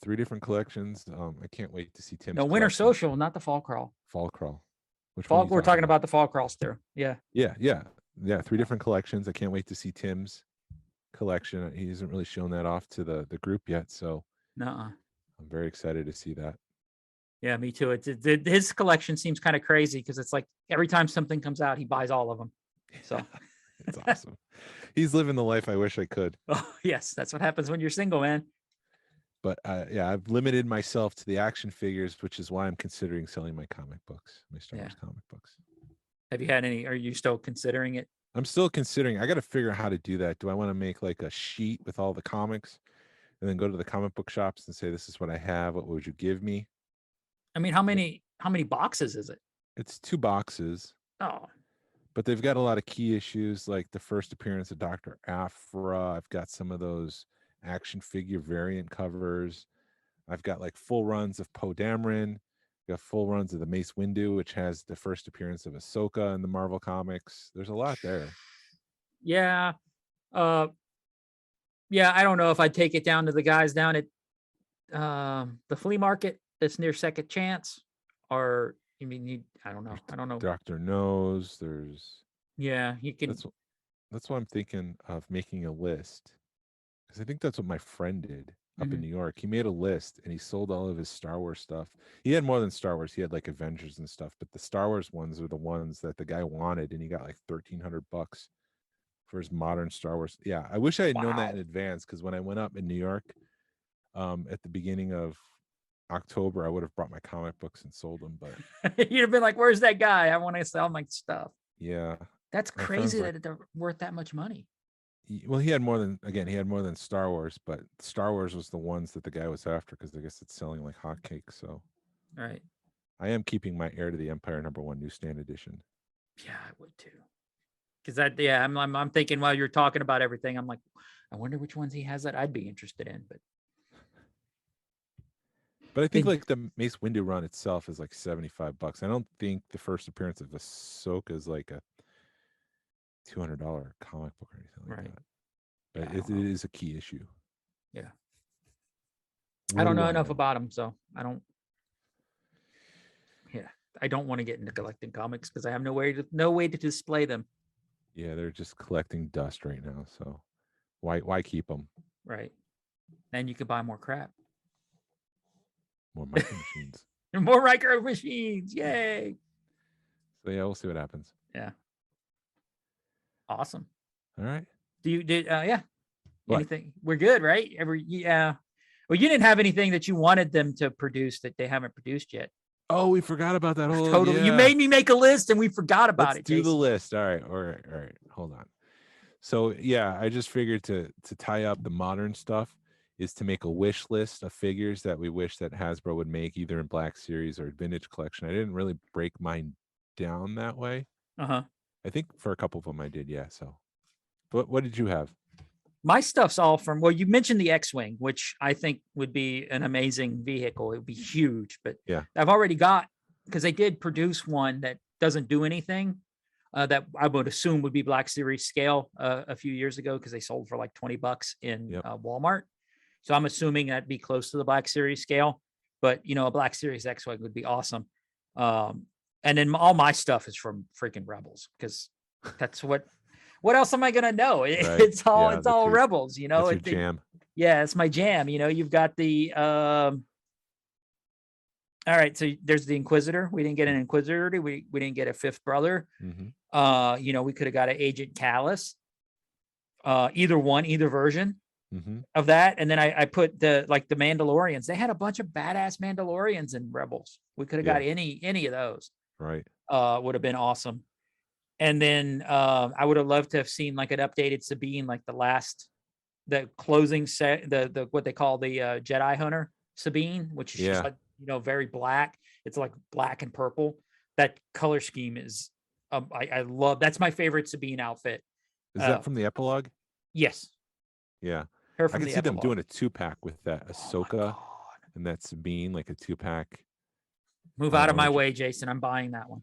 3 different collections. I can't wait to see Tim's No, winter collection. social, not the fall crawl. Fall crawl. Which Fall, one are you we're talking about the fall crawl still. Yeah. Yeah. 3 different collections. I can't wait to see Tim's collection. He hasn't really shown that off to the group yet, so Nuh-uh. I'm very excited to see that. Yeah, me too. His collection seems kind of crazy, because it's like every time something comes out, he buys all of them. So It's awesome. He's living the life I wish I could. oh, yes, that's what happens when you're single, man. But yeah, I've limited myself to the action figures, which is why I'm considering selling my comic books, my Star Wars comic books. Have you had any? Are you still considering it? I'm still considering. I got to figure out how to do that. Do I want to make like a sheet with all the comics and then go to the comic book shops and say, this is what I have. What would you give me? I mean, how many boxes is it? It's 2 boxes. Oh, But they've got a lot of key issues, like the first appearance of Dr. Aphra. I've got some of those action figure variant covers. I've got like full runs of Poe Dameron. I've got full runs of the Mace Windu, which has the first appearance of Ahsoka in the Marvel comics. There's a lot there. yeah. Yeah, I don't know if I'd take it down to the guys down at the flea market that's near Second Chance, or I mean, I don't know. Dr. Knows. There's Yeah, you can. that's why I'm thinking of making a list, because I think that's what my friend did. up in New York. He made a list and he sold all of his Star Wars stuff. He had more than Star Wars. He had like Avengers and stuff, but the Star Wars ones are the ones that the guy wanted, and he got like $1,300 for his modern Star Wars. Yeah, I wish I had known that in advance, because when I went up in New York at the beginning of October, I would have brought my comic books and sold them. But You'd have been like, "Where's that guy? I want to sell my stuff." yeah, That's my crazy friend's that they're worth that much money. well, he had more than, again, he had more than Star Wars, but Star Wars was the ones that the guy was after, because I guess it's selling like hotcakes. So Right. I am keeping my Heir to the Empire #1 newsstand edition. Yeah, I would too. Because I'm thinking while you're talking about everything, I'm like, I wonder which ones he has that I'd be interested in. But I think Then- like the Mace Windu run itself is like $75. I don't think the first appearance of Ahsoka is like a $200 comic book or anything like Right. that. But Yeah, I it don't know. is a key issue. Yeah. Where I don't do know enough about them, so I don't. Yeah, I don't want to get into collecting comics because I have no way to display them. Yeah, they're just collecting dust right now. So why keep them? Right. And you could buy more crap. More micro machines. More micro machines. Yay. So yeah, we'll see what happens. Yeah. Awesome. All right. Yeah. What? Anything? We're good, right? Yeah. Well, you didn't have anything that you wanted them to produce that they haven't produced yet. Oh, we forgot about that whole Totally. yeah. You made me make a list and we forgot about Let's it. do the Jason. list. All right. Hold on. So yeah, I just figured to tie up the modern stuff is to make a wish list of figures that we wish that Hasbro would make, either in Black Series or Vintage Collection. I didn't really break mine down that way. Uh-huh. I think for a couple of them I did, yeah. So what did you have? My stuff's all from, well, you mentioned the X-Wing, which I think would be an amazing vehicle. It would be huge, but Yeah. I've already got, because they did produce one that doesn't do anything, that I would assume would be Black Series scale a few years ago, because they sold for like $20 in Yep. Walmart. So I'm assuming that'd be close to the Black Series scale, but a Black Series X-Wing would be awesome. And then all my stuff is from freaking Rebels, because that's what else am I gonna know? Right. It's all Yeah, it's all Rebels, That's your It- jam. yeah, it's my jam. You've got the all right. So there's the Inquisitor. We didn't get an Inquisitor. We didn't get a fifth brother. Mm-hmm. We could have got an Agent Callus. Either version Mm-hmm. of that. And then I put the Mandalorians. They had a bunch of badass Mandalorians in Rebels. We could have got any of those. Right. Would have been awesome. And then I would have loved to have seen like an updated Sabine, like the closing set, the what they call the Jedi Hunter Sabine, which is just like very black. It's like black and purple. That color scheme is I love. That's my favorite Sabine outfit. Is that from the epilogue? Yes, Yeah. her I from can the see them epilogue. doing a 2-pack with that Oh my Ahsoka God. and that Sabine, like a 2-pack. Move out of my way, Jason. I'm buying that one.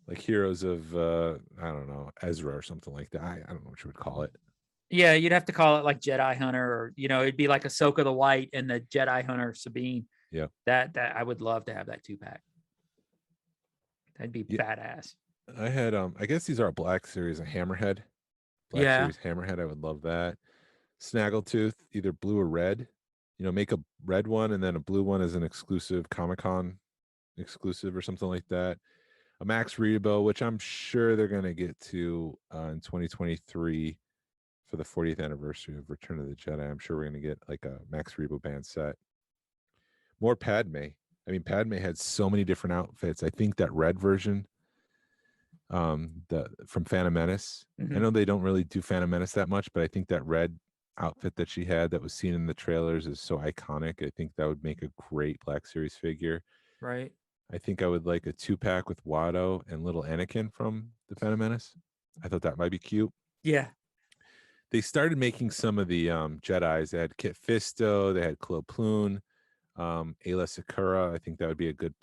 Like Heroes of I don't know, Ezra or something like that. I don't know what you would call it. Yeah, you'd have to call it like Jedi Hunter, or it'd be like Ahsoka the White and the Jedi Hunter Sabine. Yeah. That I would love to have that 2-pack. That'd be badass. I had I guess these are a Black Series, a Hammerhead. Black Series Hammerhead, I would love that. Snaggletooth, either blue or red. Make a red one and then a blue one as an exclusive Comic-Con exclusive or something like that. A Max Rebo, which I'm sure they're going to get to in 2023 for the 40th anniversary of Return of the Jedi. I'm sure we're going to get like a Max Rebo band set. More Padme. I mean, Padme had so many different outfits. I think that red version, from Phantom Menace. I know they don't really do Phantom Menace that much, but I think that red outfit that she had that was seen in the trailers is so iconic. I think that would make a great Black Series figure. Right. I think I would like a 2-pack with Watto and little Anakin from the Phantom Menace. I thought that might be cute. Yeah. They started making some of the Jedis. They had Kit Fisto, they had Klo Plun, Ayla Sakura. I think that would be a good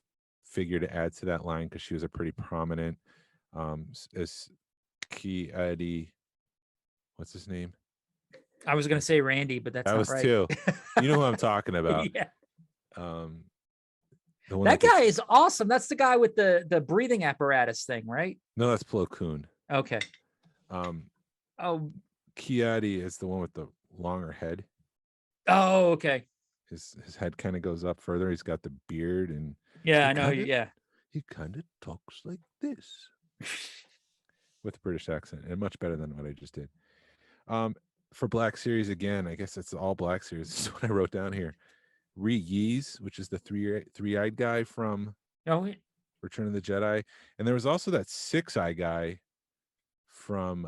figure to add to that line because she was a pretty prominent as Ki Adi. What's his name? I was gonna say Randy, but that's that not was right. too. You know who I'm talking about. Yeah. The one That guy is awesome. That's the guy with the breathing apparatus thing, right? No, that's Plo Koon. Okay. Um, Oh, Kiadi is the one with the longer head. Oh, okay. His head kind of goes up further. He's got the beard, and Yeah, he I know. kinda Yeah. he kind of talks like this with a British accent, and much better than what I just did. Um, for Black Series again, I guess it's all Black Series. This is what I wrote down here. Yeez, which is the three-eyed guy from Oh, Return of the Jedi, and there was also that six-eye guy from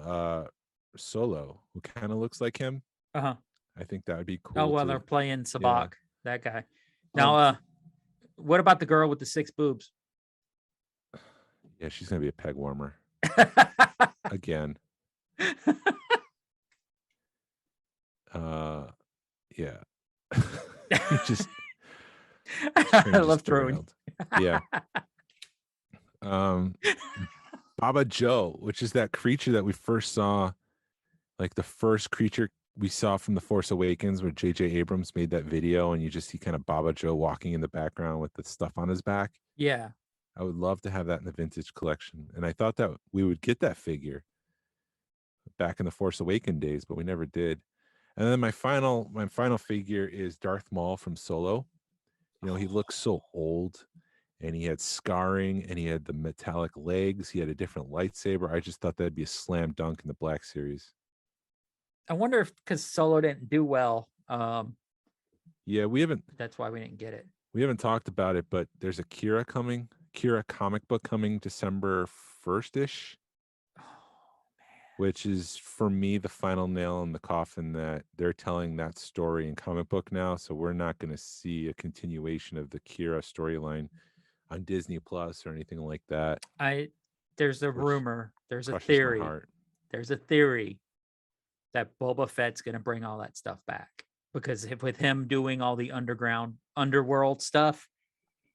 Solo who kind of looks like him. uh-huh. I think that would be Oh, cool well, to. they're playing Yeah. Sabak, that guy. Now, Um, what about the girl with the 6 boobs? yeah, she's gonna be a peg warmer again. Yeah. just I love throwing. derailed. Yeah. Baba Joe, which is that creature that we first saw, like the first creature we saw from The Force Awakens, where J.J. Abrams made that video, and you just see kind of Baba Joe walking in the background with the stuff on his back. Yeah. I would love to have that in the vintage collection, and I thought that we would get that figure back in the Force Awakens days, but we never did. And then my final figure is Darth Maul from Solo. You know, he looks so old, and he had scarring, and he had the metallic legs. He had a different lightsaber. I just thought that'd be a slam dunk in the Black Series. I wonder if because Solo didn't do well, Yeah, that's why we didn't get it. we haven't talked about it, but there's a Kira comic book coming December 1st-ish, Oh, which is for me the final nail in the coffin that they're telling that story in comic book now. So we're not going to see a continuation of the Kira storyline on Disney Plus or anything like that. There's a Which rumor, there's a crushes my theory. heart. There's a theory that Boba Fett's going to bring all that stuff back because with him doing all the underworld stuff,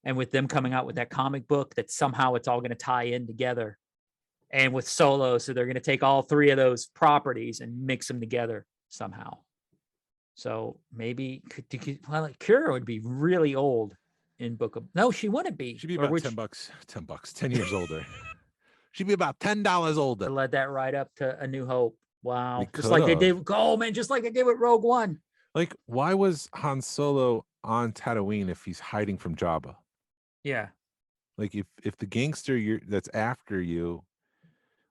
and with them coming out with that comic book, that somehow it's all going to tie in together. And with Solo, so they're going to take all 3 of those properties and mix them together somehow. So maybe Kira would be really old in Book of. No, she wouldn't be. She'd be Or about which, $10, 10 years older. She'd be about $10 older. to let that right up to A New Hope. Wow. We Just like they could've. did. Oh, man, just like they did with Rogue One. Like, why was Han Solo on Tatooine if he's hiding from Jabba? Yeah. Like, if the gangster that's after you,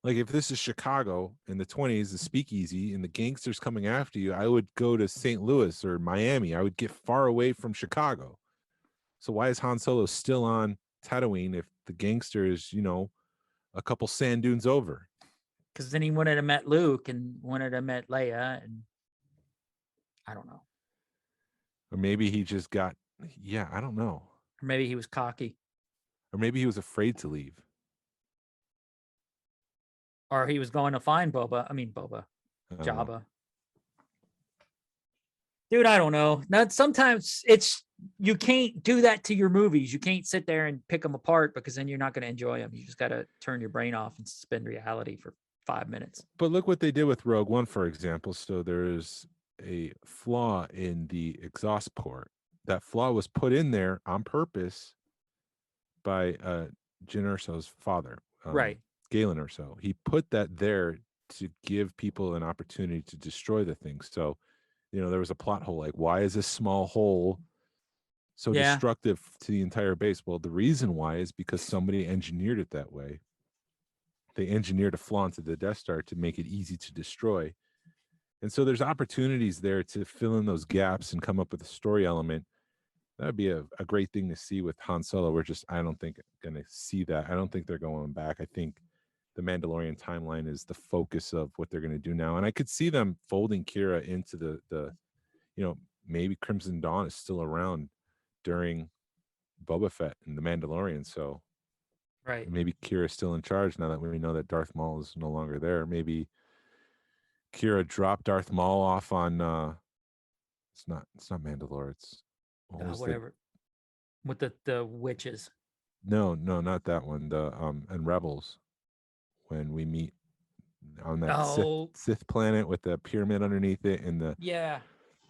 like if this is Chicago in the 20s, the speakeasy, and the gangster's coming after you, I would go to St. Louis or Miami. I would get far away from Chicago. So why is Han Solo still on Tatooine if the gangster is, a couple sand dunes over? Because then he wanted to met Luke and wanted to met Leia, and I don't know. Or maybe he just got, I don't know. Or maybe he was cocky. Or maybe he was afraid to leave. Or he was going to find Boba. I don't know. Jabba. Dude, I don't know. Now, sometimes you can't do that to your movies. You can't sit there and pick them apart because then you're not going to enjoy them. You just got to turn your brain off and suspend reality for 5 minutes. But look what they did with Rogue One, for example. So there's a flaw in the exhaust port. That flaw was put in there on purpose by Jyn Erso's father, Right. Galen Erso. He put that there to give people an opportunity to destroy the thing. So, there was a plot hole. Like, why is this small hole so destructive to the entire base? Well, the reason why is because somebody engineered it that way. They engineered a flaw into the Death Star to make it easy to destroy. And so there's opportunities there to fill in those gaps and come up with a story element. That would be a great thing to see with Han Solo. I don't think going to see that. I don't think they're going back. I think the Mandalorian timeline is the focus of what they're going to do now. And I could see them folding Kira into the maybe Crimson Dawn is still around during Boba Fett and the Mandalorian. So Right. maybe Kira's still in charge now that we know that Darth Maul is no longer there. Maybe Kira dropped Darth Maul off on it's not Mandalore. It's Whatever. With the witches. No, not that one. The and Rebels, when we meet on that Sith planet with the pyramid underneath it, and the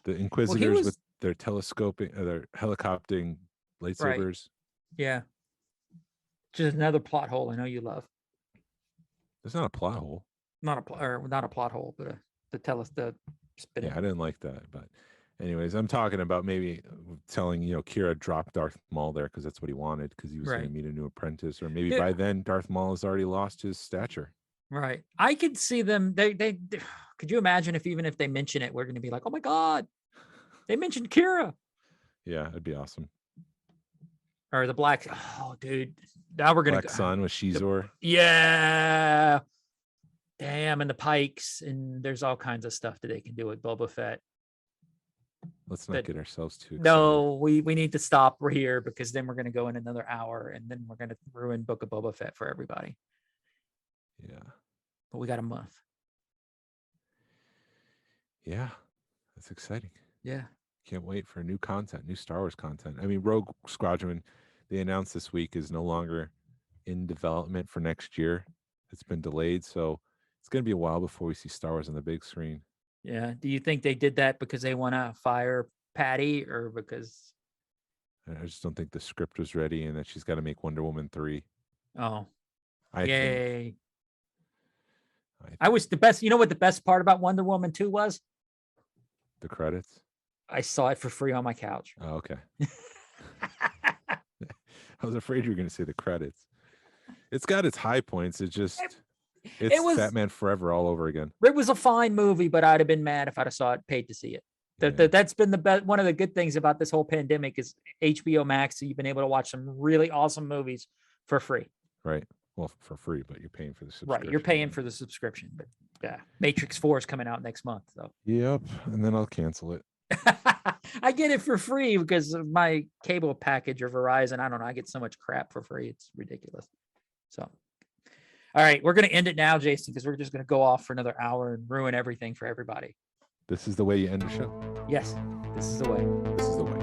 Inquisitors with their telescoping, their helicoptering lightsabers. Right. Yeah. Just another plot hole I know you love. It's not a plot hole. Not a plot hole, but the spin. Yeah, I didn't like that, but Anyways, I'm talking about maybe telling, Kira drop Darth Maul there because that's what he wanted because he was going Right. to meet a new apprentice, or maybe Yeah. by then Darth Maul has already lost his stature. Right. I could see them. They could you imagine if even if they mention it, we're going to be like, oh my God, they mentioned Kira Yeah, it'd be awesome. or the black. Oh, dude. Now we're going to Black Sun with Shizor. Yeah. Damn. And the Pikes. And there's all kinds of stuff that they can do with Boba Fett. Let's not get ourselves too excited. No, we need to stop here because then we're going to go in another hour and then we're going to ruin Book of Boba Fett for everybody. Yeah. But we got a month. Yeah. That's exciting. Yeah. Can't wait for new content, new Star Wars content. I mean, Rogue Squadron, they announced this week, is no longer in development for next year. It's been delayed. So it's going to be a while before we see Star Wars on the big screen. Yeah. Do you think they did that because they want to fire Patty or because? I just don't think the script was ready and that she's got to make Wonder Woman 3. Oh, I yay. think. I was the best. You know what the best part about Wonder Woman 2 was? The credits? I saw it for free on my couch. Oh, okay. I was afraid you were going to say the credits. It's got its high points. It's was Batman Forever all over again. It was a fine movie, but I'd have been mad if I'd have saw it, paid to see it. Yeah. That's been the best. One of the good things about this whole pandemic is HBO Max. So you've been able to watch some really awesome movies for free. Right. Well, for free, but you're paying for the subscription. Right. You're paying for the subscription, but yeah, Matrix 4 is coming out next month. So Yep. And then I'll cancel it. I get it for free because of my cable package or Verizon. I don't know. I get so much crap for free. It's ridiculous. So, all right, we're going to end it now, Jason, because we're just going to go off for another hour and ruin everything for everybody. This is the way you end the show. Yes, this is the way. This is the way.